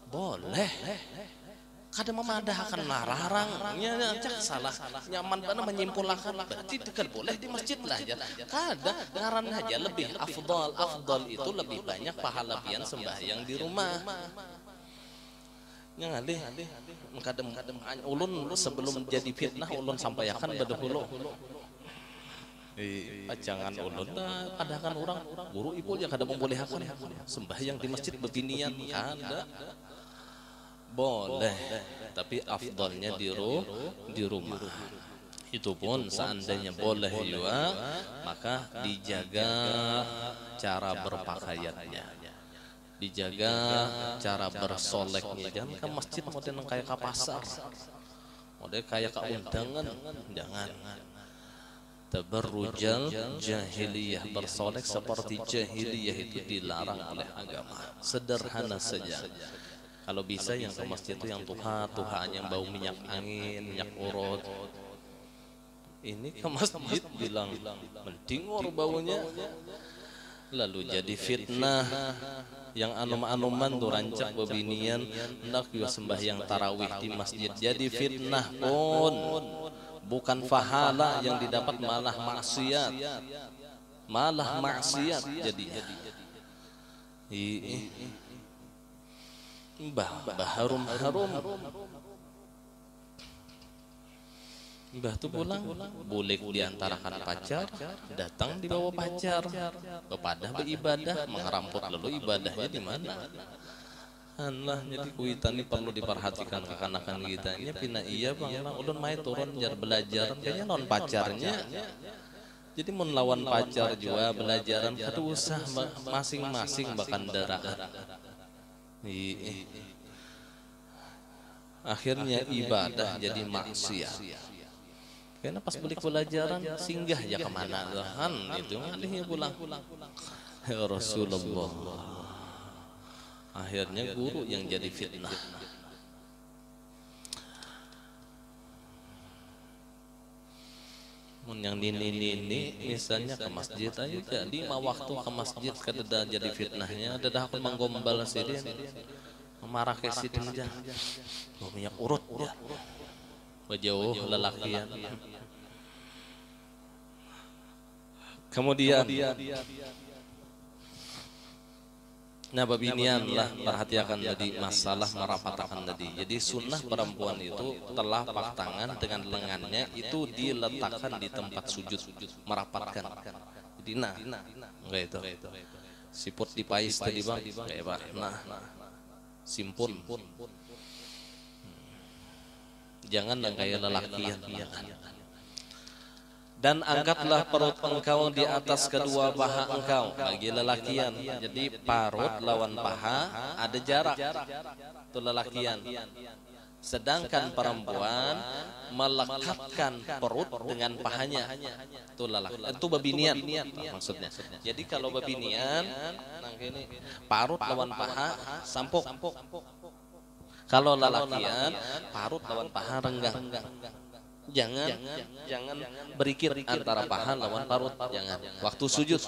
boleh. Kadang memadahkan larang, cak salah nyaman mana menyimpulkan berarti dekat boleh di masjid lah aja. Kadang ngaran aja lebih afdal itu lebih banyak pahala pian sembahyang di rumah. Yang kadang ulun sebelum jadi fitnah ulun sampaikan bedahulu. Jangan ulun padahkan orang guru ibu ya kadang membolehkan sembahyang di masjid bebinian ada. Boleh, tapi afdalnya di rumah. Itu pun seandainya boleh juga, maka dijaga cara berpakaiannya, dijaga cara bersoleknya. Jangan ke masjid model kayak ke pasar, model kayak ke undangan, jangan. Tabarrujal jahiliyah, bersolek seperti jahiliyah itu dilarang oleh agama. Sederhana saja. Kalau bisa yang ke masjid itu yang tuhaan yang bau minyak angin, minyak urut. Ini ke masjid bilang mentingor baunya, lalu jadi fitnah. Yang anuman tuh rancak bebinian hendak juga sembahyang tarawih di masjid, jadi fitnah pun bukan pahala yang didapat, malah maksiat jadinya. Harum Mbah tuh pulang boleh diantarakan pacar, datang dibawa pacar, bepadah beribadah, mengeramput lalu ibadahnya di mana? Allah, jadi kuitan ini perlu diperhatikan kekanakan kita. Ini pina iya bang, ulun mai turun jar belajar, kayaknya non pacarnya. Jadi menlawan pacar juga belajaran, kata usah masing-masing bahkan darah. Akhirnya ibadah jadi maksiat. Karena pas balik pelajaran singgah ya kemana kan itu ngalihnya pulang. Ya Rasulullah. Akhirnya guru yang jadi fitnah. Yang ini misalnya ke masjid aja jadi 5 waktu ke masjid kadeda jadi fitnahnya, ada aku menggombal sidin marah ke sidin aja minyak urut ya jauh lelakian. Kemudian nah babinian lah perhatikan tadi masalah merapatkan tadi. Jadi sunnah perempuan itu telapak tangan dengan lengannya itu diletakkan di tempat sujud, merapatkan. Jadi enggak itu. Siput dipais tadi bang, kayak pak. Simpun. Jangan kayak lelakian. Dan angkatlah perut engkau di atas kedua paha engkau bagi lelakian. Jadi parut lawan paha ada jarak, itu lelakian. Sedangkan perempuan melekatkan perut dengan pahanya, itu lelakian. Itu babinian maksudnya. Jadi kalau babinian, parut lawan paha sampuk. Kalau lelakian, parut lawan paha renggang. Jangan berikir antara paha lawan parut, jangan. Waktu sujud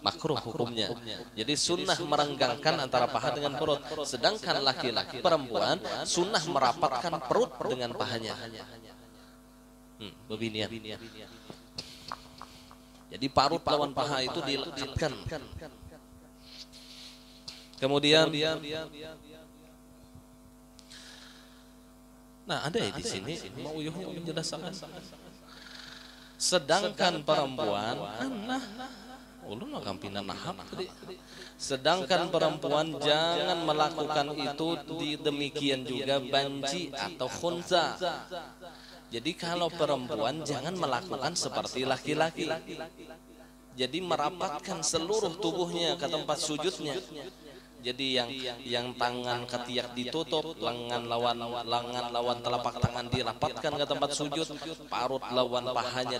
makruh hukumnya. Jadi sunnah merenggangkan antara paha dengan perut. Sedangkan laki-laki perempuan sunnah merapatkan perut dengan pahanya. Beginian. Jadi parut lawan paha itu dilekatkan. Kemudian nah ada ya di sini mau uyuhnya menjelaskan. Sedangkan perempuan Ulun akan pindah nahap tadi. Sedangkan perempuan jangan melakukan itu demikian juga banci atau khunsa. Jadi kalau perempuan jangan melakukan seperti laki-laki. Jadi merapatkan seluruh tubuhnya ke tempat sujudnya. Jadi yang tangan ketiak ditutup, lengan lawan telapak tangan dirapatkan ke tempat sujud, parut lawan pahanya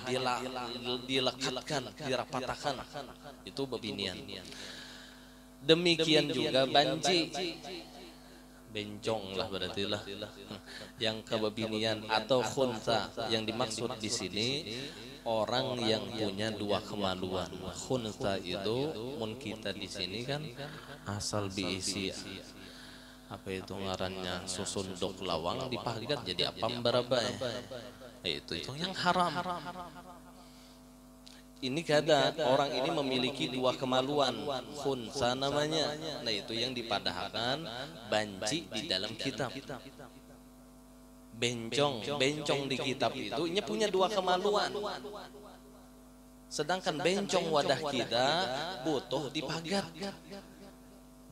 dilekatkan, dirapatkan. Itu bebinian. Demikian juga banci, bencong lah berarti lah. Yang kebebinian atau khunsa yang dimaksud di sini orang yang punya dua kemaluan. Khunsa itu mun kita di sini kan asal diisi apa itu ngarannya susunduk lawang dipakai jadi apa berapa ya? Itu yang haram. Ini kada orang ini memiliki dua kemaluan, khunsa namanya. Nah itu yang dipadahkan banci di dalam kitab. Bencong di kitab itu nya punya dua kemaluan. Sedangkan bencong wadah kita butuh dipagat.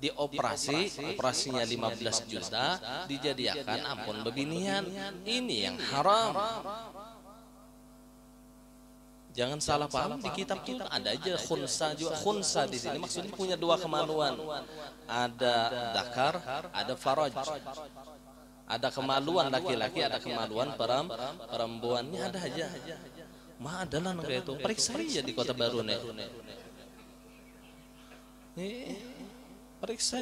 Dioperasi, operasinya 15 juta, dijadikan ampun bebinian. Ini yang haram. Jangan salah paham, di kitab itu ada aja khunsa juga. Khunsa di sini maksudnya punya dua kemaluan. Ada dakar, ada faraj. Ada kemaluan laki-laki, ada kemaluan perempuannya ada aja. Mah adalah kayak itu. Periksa aja di Kota Baru nih. Periksa.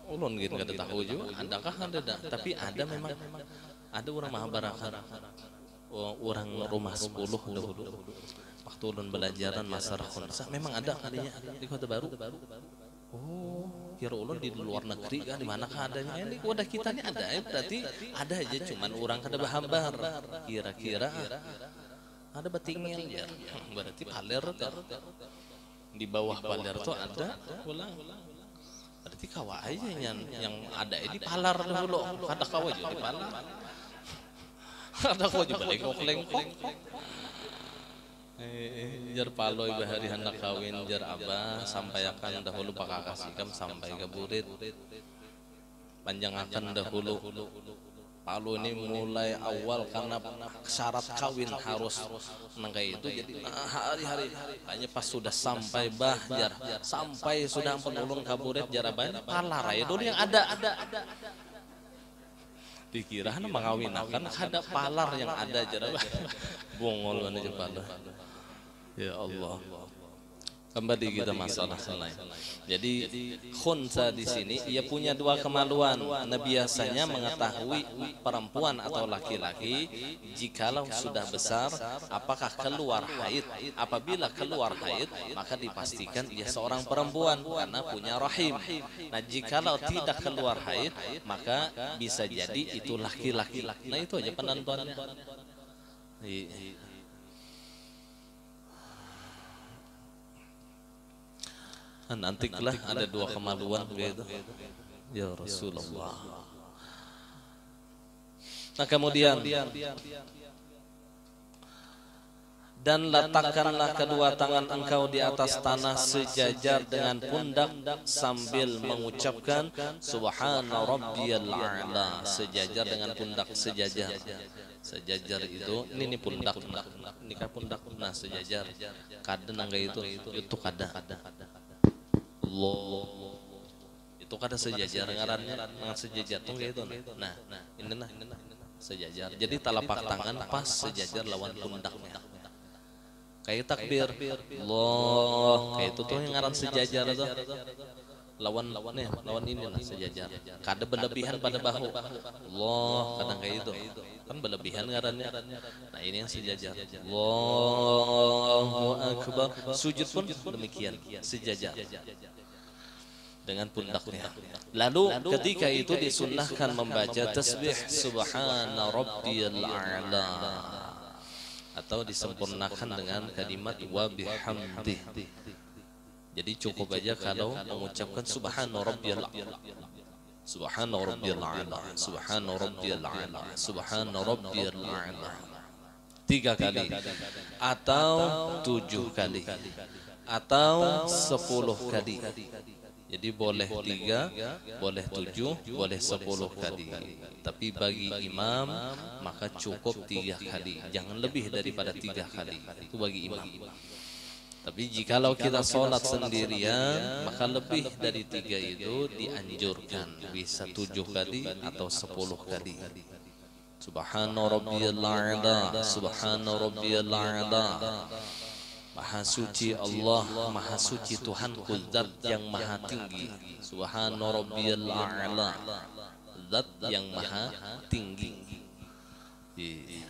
Ulun gitu kada tahu juga. Adakah ada? Tapi ada memang. Ada orang Mahabharata. Orang rumah 10 dahulu. Waktu ulun belajaran masalah khunsa memang ada kalinya di Kota Baru. Oh, kira ulun di luar negeri kan di manakah adanya? Ini wadah kita ini ada ya, berarti ada aja cuman orang kada bahabar. Kira-kira ada batingil ya. Berarti paler di bawah paler tuh ada ulang. Berarti kawa aja yang ada di palar dulu. Kada kawa juga di palar. Kada kawa juga lengkok-lengkok. Jar paloy bahari hendak kawin jar abah sampaikan dahulu pakakasikam sampai ke burit panjangakan dahulu palo ini mulai awal karena syarat kawin harus nangkai itu jadi hari-hari kayaknya pas sudah sampai bah jar sampai sudah ampun ulun kaburit jar abah palar ya dulu yang ada pikiran mengawinakan ada palar yang ada jar abah bongol mana jar palar. Ya Allah. Kembali kita masalah lain. Jadi khunsa di sini ia punya dua kemaluan. Nah biasanya mengetahui perempuan atau laki-laki jikalau sudah besar apakah keluar haid. Apabila keluar haid maka dipastikan ia seorang perempuan karena punya rahim. Nah jikalau tidak keluar haid maka bisa jadi itu laki-laki. Nah itu aja penentuannya. Nanti lah ada dua kemaluan begitu ya Rasulullah. Nah kemudian dan letakkanlah kedua tangan engkau di atas tanah sejajar dengan pundak sambil mengucapkan subhana rabbiyal a'la, sejajar dengan pundak sejajar. Sejajar itu ini pundak ini kan pundak nah sejajar kada nangga itu kada Allah itu kada sejajar ngarannya dengan sejajar tuh gitu nah ini sejajar jadi telapak tangan pas sejajar lawan pundaknya kayak takbir Allah kayak itu tuh yang ngaran sejajar tuh lawan ini lah sejajar kada berlebihan pada bahu Allah kadang kayak itu kan berlebihan ngarannya nah ini yang sejajar Allahu Akbar sujud pun demikian sejajar dengan pundaknya. Lalu ketika itu disunnahkan membaca tasbih subhana rabbiyal a'la atau disempurnakan dengan kalimat wa bihamdih. Jadi cukup aja kalau mengucapkan subhana rabbiyal a'la. Subhana rabbiyal a'la, subhana rabbiyal a'la, subhana rabbiyal a'la. 3 kali atau 7 kali atau 10 kali. Jadi boleh 3, boleh 7, boleh 10 kali. Tapi bagi imam maka cukup 3 kali, jangan lebih daripada 3 kali. Itu bagi imam. Tapi jikalau kita sholat sendirian maka lebih dari 3 itu dianjurkan, bisa 7 kali atau 10 kali. Subhana rabbiyal a'la, subhana rabbiyal a'la. Maha suci Allah, maha suci Tuhanku, zat yang maha tinggi. Subhana rabbiyal a'la, zat yang maha tinggi.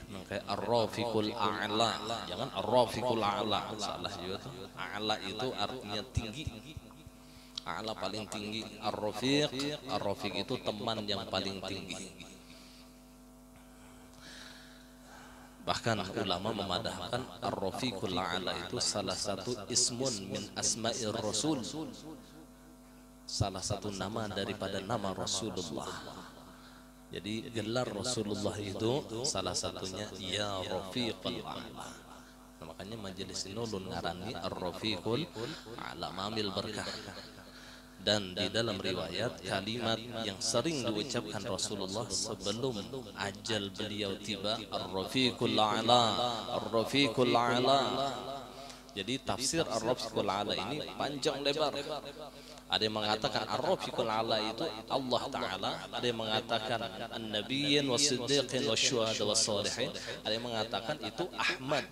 Makanya ar-rafiqul a'la, jangan ar-rafiqul a'la, salah juga tuh. A'la itu artinya tinggi. A'la paling tinggi. Ar-rafiq itu teman yang paling tinggi. Bahkan ulama memadahkan ar-rafiqul a'la itu salah satu ismun min asma'ir rasul, salah satu nama daripada nama Rasulullah. Jadi gelar Rasulullah itu salah satunya ya rafiqul a'la. Nah, makanya majelis ini ulun ngarani ar-rafiqul a'la, mamil berkah. Dan di dalam riwayat kalimat yang sering diucapkan Rasulullah sebelum ajal beliau tiba, ar-rafiqul a'la, ar-rafiqul a'la. Jadi tafsir ar-rafiqul a'la ini panjang lebar. Ada yang mengatakan ar-rafiqul a'la itu Allah Ta'ala, ada yang mengatakan an-nabiyyin was-siddiqin wasyuhada was-salihin, ada yang mengatakan itu Ahmad.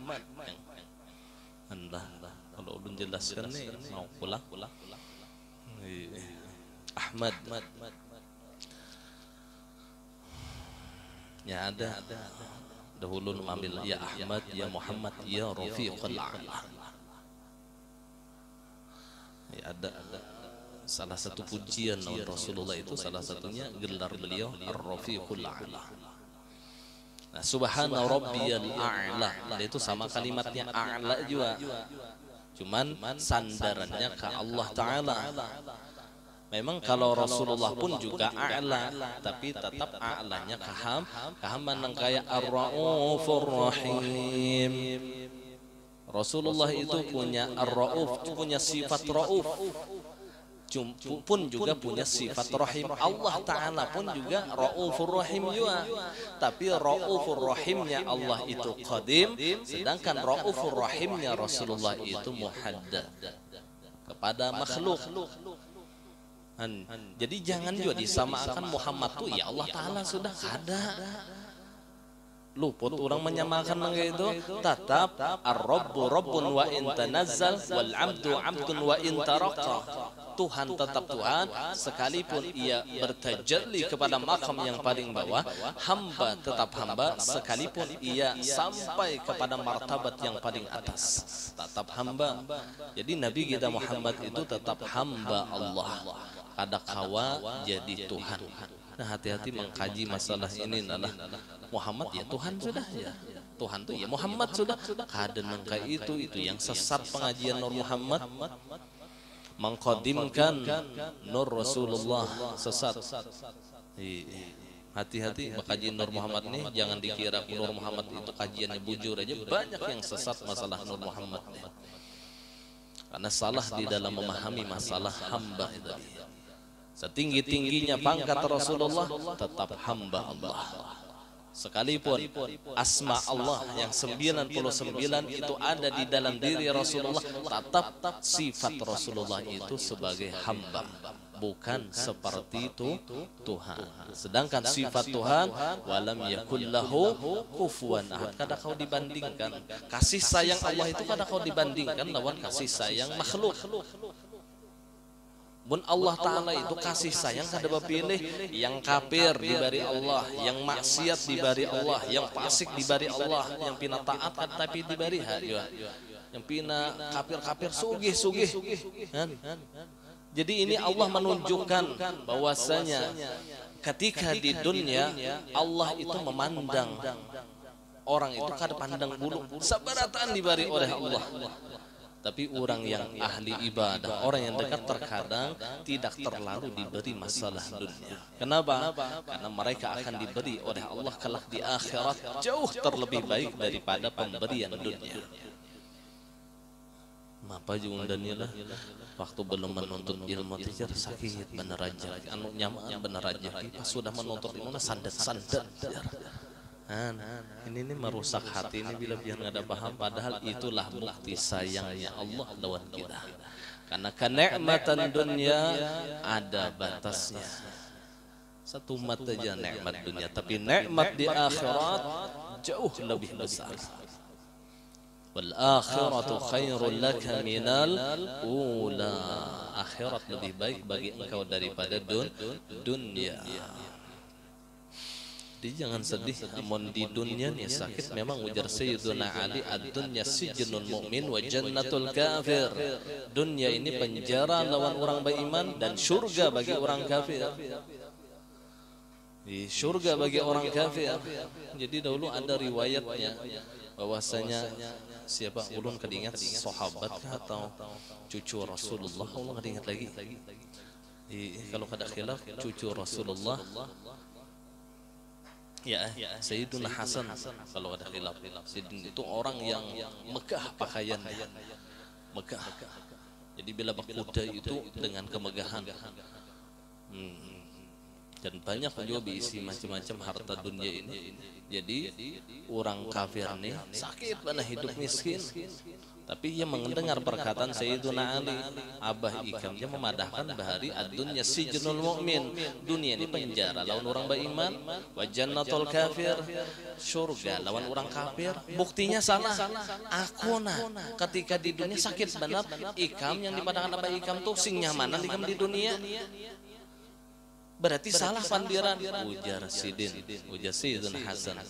Anda kalau ulun jelaskan nih mau pulang. Ahmad ya ada dahulu ambil ya Ahmad, ya Muhammad, ya Rafiqul A'la. Ya ada salah satu pujian Rasulullah itu salah satunya gelar beliau Ar-Rafiqul A'la. Nah, subhana rabbiyal a'la itu sama kalimatnya a'la juga. Cuman sandarannya ke Allah Ta'ala. Memang kalau Rasulullah pun juga a'la, tapi tetap a'lanya kahaman yang kayak ar-ra'ufur rahim. Rasulullah itu punya ar-ra'uf, punya sifat ra'uf, pun juga punya sifat rahim. Allah Ta'ala pun juga ra'ufur rahim juga. Tapi ra'ufur rahimnya Allah itu qadim, sedangkan ra'ufur rahimnya Rasulullah itu muhaddad kepada makhluk. Jadi jangan juga disamakan Muhammad tuh ya Allah Ta'ala sudah ada. Luput orang menyamakan begitu. Tetap ar-rabbu rabbun wa in tanazzal wal 'abdu 'abdun wa in taraqa. Tuhan tetap Tuhan sekalipun ia bertajalli kepada makam yang paling bawah, hamba tetap hamba sekalipun ia sampai kepada martabat yang paling atas, tetap hamba. Jadi Nabi kita Muhammad itu tetap hamba Allah, kada kawa jadi Tuhan. Nah, hati-hati mengkaji masalah ini adalah Muhammad ya Tuhan sudah ya. Tuhan tuh ya Muhammad sudah. Kada nangka itu yang sesat pengajian Nur Muhammad. Mengqadimkan Nur Rasulullah sesat. Hati-hati mengkaji Nur Muhammad nih, jangan dikira Nur Muhammad itu kajiannya bujur aja. Banyak yang sesat masalah Nur Muhammad nih. Karena salah di dalam memahami masalah hamba itu. Setinggi-tingginya pangkat Rasulullah tetap hamba Allah. Sekalipun asma Allah yang 99 itu ada di dalam diri Rasulullah, tetap sifat Rasulullah itu sebagai hamba, bukan seperti itu Tuhan. Sedangkan sifat Tuhan walam yakul lahu kufuwan ahad, kada kau dibandingkan. Kasih sayang Allah itu kada kau dibandingkan lawan kasih sayang makhluk. Bun Allah Ta'ala itu kasih sayang kada bapilih yang kafir dibari Allah, yang maksiat dibari Allah, yang fasik dibari Allah, yang pina taat tapi dibari yang pina kafir sugih kan? Jadi ini Allah menunjukkan bahwasanya ketika di dunia Allah itu memandang orang itu kada pandang bulu, sabarataan dibari oleh Allah. Tapi orang yang ahli ibadah, orang yang dekat terkadang tidak terlalu diberi masalah dunia. Kenapa? Karena mereka akan diberi oleh Allah kelak di akhirat jauh terlebih baik daripada pemberian dunia. Mapa jeung Daniela waktu belum menuntut ilmu tijar sakit bener aja, anu nyaman bener aja. Pas sudah menuntut ilmu sandet-sandet. Ini merusak hati ini bila biar nggak ada paham. Padahal itulah bukti sayangnya Allah lawan kita. Karena kenikmatan dunia ada batasnya. Satu mata aja nikmat dunia, tapi nikmat di akhirat jauh lebih besar. Wal akhiratu khairul laka minal ula. Akhirat lebih baik bagi engkau daripada dunia. Jadi jangan sedih, amun di dunia nih sakit. Memang ujar Sayyiduna Ali, ad-dunya sijnul mu'min wa jannatul kafir. Dunia ini penjara lawan orang beriman dan surga bagi orang kafir. Di surga bagi orang kafir. Jadi dahulu ada riwayatnya bahwasanya siapa ulun kedingat sahabat atau cucu Rasulullah, ulun kedingat lagi. Kalau kada khilaf cucu Rasulullah. Ya, Sayyiduna Hasan kalau ada khilaf. Sayyidina itu orang yang megah pakaiannya. Megah. Jadi bila berkuda itu dengan kemegahan. Dan banyak juga diisi macam-macam harta dunia ini. Jadi orang kafir nih sakit mana hidup miskin. Tapi ia mendengar perkataan Sayyiduna Ali, Abah Ikam, dia memadahkan bahari ad-dunya sijnul mu'min. Dunia ini penjara lawan orang beriman, wa jannatul kafir, surga lawan orang kafir. Buktinya salah. Aku ketika di dunia sakit benar. Ikam yang dipadahkan Abah Ikam tuh sing nyamanan Ikam di dunia. Berarti salah pandiran. Ujar Sayyidina Hasan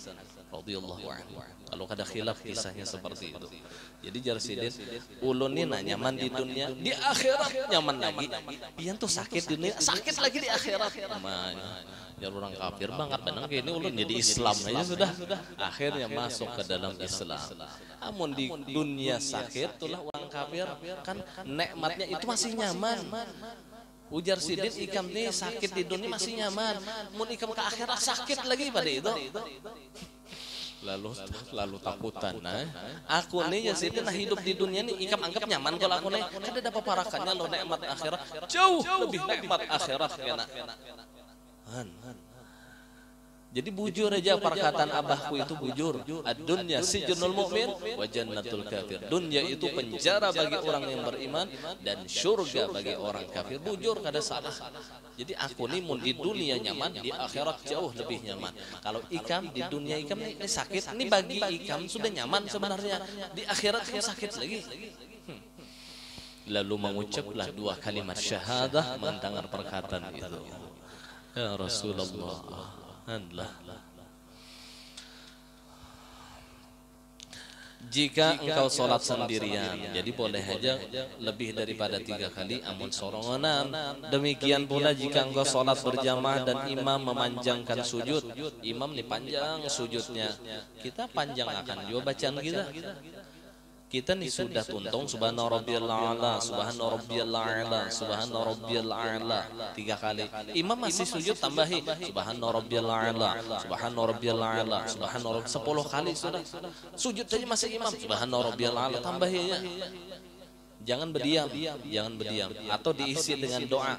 radhiyallahu anhu. Kalau kada khilaf kisahnya seperti itu. Jadi jar Sidin, ulun ini nyaman di dunia, di akhirat nyaman lagi. Pian tuh sakit di dunia, sakit lagi di akhirat. Jar orang kafir banget benang kayak ini ulun jadi Islam aja sudah. Akhirnya masuk ke dalam Islam. Namun di dunia sakit, itulah orang kafir kan nikmatnya itu masih nyaman. Ujar Sidin, Ikam nih sakit di dunia masih nyaman. Mun Ikam ke akhirat sakit lagi pada itu. Lalu takutan. Aku nih ya Sidin hidup di dunia nih Ikam anggap nyaman kalau aku nih. Kada dapat parakannya lo nikmat akhirat. Jauh lebih nikmat akhirat kena. Jadi bujur aja perkataan abahku itu bujur. Ad-dunya sijnul mu'min wa jannatul kafir. Dunia itu penjara bagi orang yang beriman dan surga bagi orang kafir. Bujur kada salah. Jadi aku ini mun di dunia nyaman, di akhirat jauh lebih nyaman. Kalau Ikam di dunia Ikam ini sakit, ini bagi Ikam sudah nyaman sebenarnya. Di akhirat Ikam sakit lagi. Lalu mengucaplah dua kalimat syahadah mendengar perkataan itu. Ya Rasulullah. Jika engkau sholat sendirian, jadi boleh aja lebih daripada 3 kali, amun sorongan. Demikian pula jika engkau sholat berjamaah dan imam memanjangkan sujud, imam nih panjang sujudnya, kita panjang akan juga bacaan kita. Kita nih sudah tuntung subhana rabbiyal a'la, subhana rabbiyal a'la, subhana rabbiyal a'la 3 kali. Imam masih sujud tambahi subhana rabbiyal a'la, subhana rabbiyal a'la, subhana 10 kali sudah. Sujud saja masih imam subhana rabbiyal a'la tambahi ya. Jangan berdiam, atau diisi dengan doa.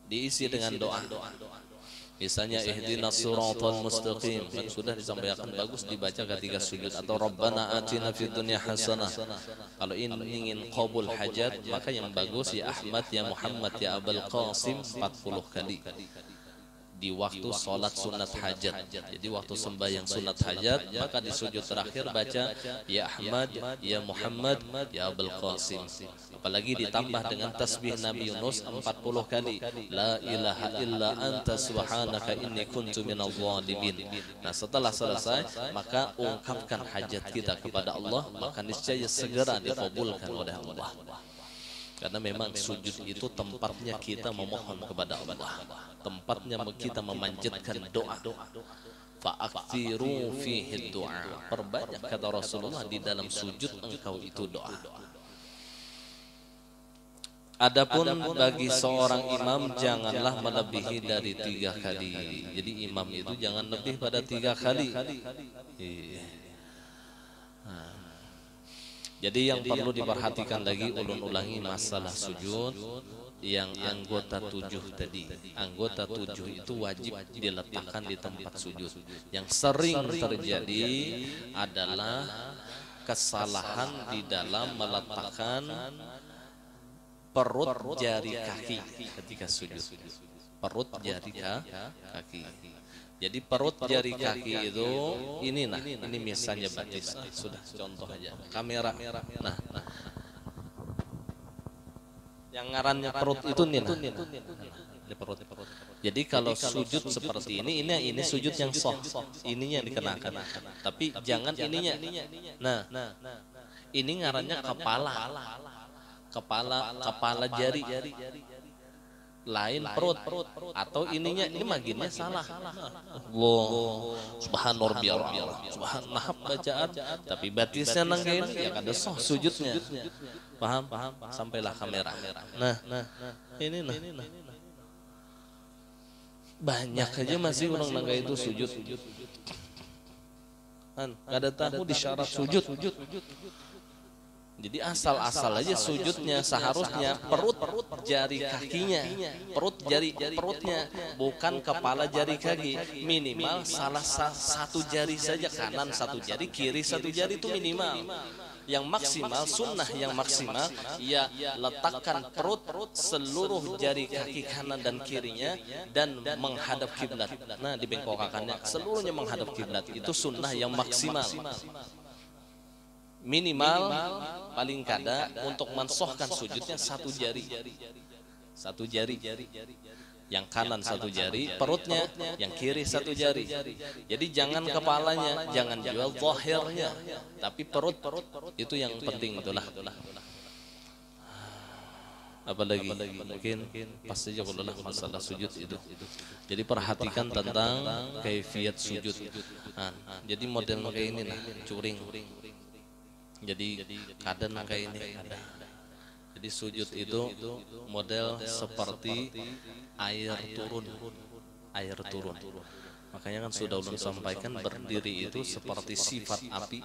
Diisi dengan doa. Misalnya ihdinas siratal mustaqim, kan sudah disampaikan, bagus dibaca ketika sujud. Atau rabbana atina fid dunya hasanah. Kalau ingin qabul hajat, maka yang bagus ya Ahmad, ya Muhammad, ya Abul Qasim 40 kali di waktu sholat sunat hajat. Jadi waktu sembahyang sunat hajat, maka di sujud terakhir baca ya Ahmad, ya Muhammad, ya Abul Qasim. Apalagi ditambah dengan tasbih Nabi Yunus 40 kali, la ilaha illa anta subhanaka inni kuntu minadh dhalimin. Nah, setelah selesai maka ungkapkan hajat kita kepada Allah, maka niscaya segera dikabulkan oleh Allah. Karena memang sujud itu tempatnya kita memohon kepada Allah, tempatnya kita memanjatkan doa. fa'aktsiru fihi du'a. Perbanyak kata Rasulullah di dalam sujud engkau itu doa. Adapun bagi seorang imam janganlah melebihi dari 3 kali. Jadi imam itu jangan lebih pada 3 kali. Jadi yang perlu diperhatikan lagi, ulun-ulangi masalah sujud yang anggota 7 tadi. Anggota 7 itu wajib diletakkan di tempat sujud. Yang sering terjadi adalah kesalahan di dalam meletakkan perut jari kaki ketika sujud. Perut jari kaki. Jadi perut jari kaki itu ini misalnya batis. Sudah contoh aja. Kamera. Nah. Yang ngarannya perut itu nih. Di perut. Jadi kalau sujud seperti ini sujud yang sah. Ininya yang dikenakan. Tapi jangan ininya. Nah. Ini ngarannya kepala jari lain perut atau ininya ini maginnya salah. Allah subhanallah subhanallah bacaan tapi batisnya nang ini ya kada sah sujudnya. Paham sampailah kamera. Nah ini banyak aja masih orang nangga itu sujud kan kada tahu di syarat sujud. Jadi asal-asal aja sujudnya, seharusnya perut jari kakinya, perutnya, bukan kepala jari kaki. Minimal salah satu jari saja, kanan satu jari, kiri satu jari itu minimal. Yang maksimal, sunnah yang maksimal, ya letakkan perut seluruh jari kaki kanan dan kirinya dan menghadap kiblat. Nah, dibengkokakannya seluruhnya menghadap kiblat, itu sunnah yang maksimal. Minimal paling kada untuk mensohkan sujudnya satu jari, yang kanan satu jari, perutnya yang kiri satu jari. Jadi jangan kepalanya, jangan jual zahirnya, tapi perut itu yang penting itulah. Apalagi mungkin pasti saja kalau masalah sujud itu. Jadi perhatikan tentang kaifiyat sujud. Nah, jadi model kayak ini lah, curing. Jadi kadang kayak ini ada. Jadi sujud itu model seperti air turun. Makanya kan sudah ulun sampaikan, berdiri itu seperti sifat api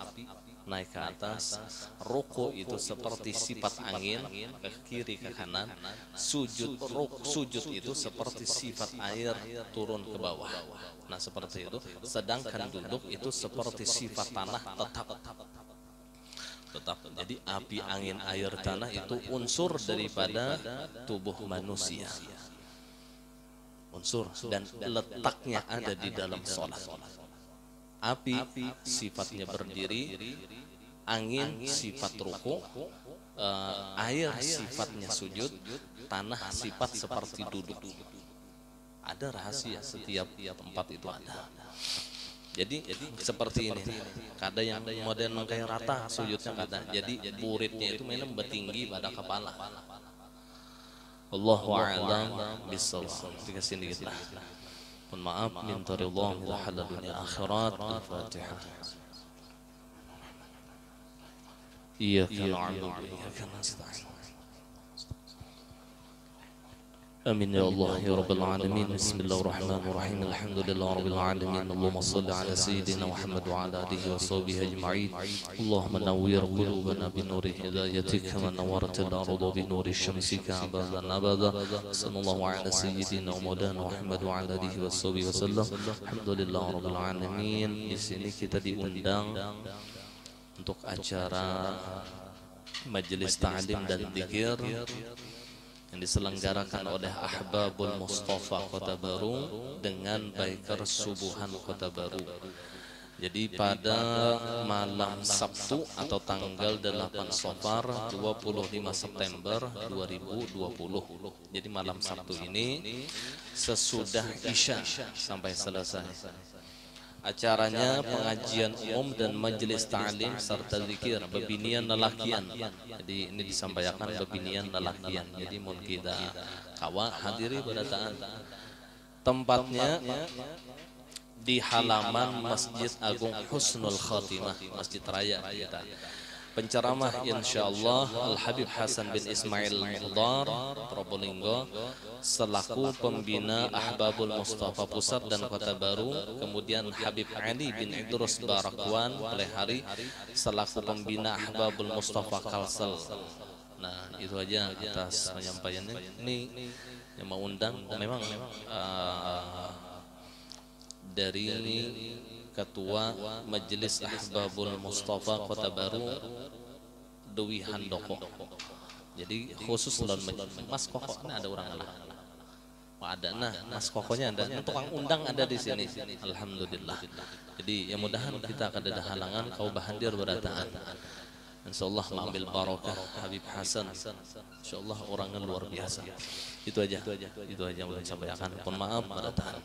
naik ke atas, ruku itu seperti sifat angin ke kiri ke kanan, sujud itu seperti sifat air turun ke bawah. Nah seperti itu. Sedangkan duduk itu seperti sifat tanah tetap. Jadi api, angin, air, tanah itu unsur daripada tubuh manusia. Unsur dan letaknya ada di dalam sholat. Api sifatnya berdiri, angin sifat ruku, air sifatnya sujud, tanah sifat seperti duduk. Ada rahasia setiap tempat itu ada. Jadi seperti ini. Kada yang modern kayak rata sujudnya kada. Jadi buritnya itu memang bertinggi pada kepala. Allahu a'lam bishawab. Dikasih dikit lah. Mohon maaf, minta ridha min halal dunia akhirat. Al-Fatihah. Iyyaka na'budu wa iyyaka nasta'in. آمين يا الله يا رب العالمين. بسم الله الرحمن الرحيم. الحمد لله رب العالمين. اللهم صل على سيدنا محمد وعلى آله وصحبه أجمعين. اللهم نور قلوبنا بنور هدايتك كما نورت الأرض بنور شمسك أبدا أبدا. صلى الله على سيدنا ومولانا محمد وعلى آله وصحبه وسلم. الحمد لله رب العالمين. Di sini kita diundang untuk acara majelis ta'lim dan dzikir yang diselenggarakan oleh Ahbabul Mustafa Kota Baru dengan Biker Subuhan Kota Baru. Jadi pada malam Sabtu atau tanggal 8 Safar 25 September 2020. Jadi malam Sabtu ini sesudah Isya sampai selesai. Acaranya pengajian umum dan majelis ta'lim serta zikir bebinian lelakian. Jadi ini disampaikan bebinian lelakian. Jadi mun kita kawa hadiri pada taat. Tempatnya di halaman Masjid Agung Husnul Khatimah, Masjid Raya kita. Penceramah insyaallah Al-Habib Hasan bin Ismail Muhdar Probolinggo selaku pembina Ahbabul Mustafa Pusat dan Kota Baru. Kemudian Habib Ali bin Idrus Barakwan Pelehari selaku pembina Ahbabul Mustafa Kalsel. Nah, itu aja atas penyampaiannya. Ini yang mau undang memang dari Ketua Majelis Ahbabul Mustafa Kota Baru Dewi Handoko. Jadi khusus lawan Mas Koko ini ada orang lah. Ada nah Mas Kokonya ada, tukang undang ada di sini. Alhamdulillah. Jadi ya mudahan kita akan ada halangan kau bahadir berataan. Insyaallah mengambil barokah Habib Hasan. Insyaallah orangnya luar biasa. Itu aja yang boleh saya sampaikan. Mohon maaf berataan.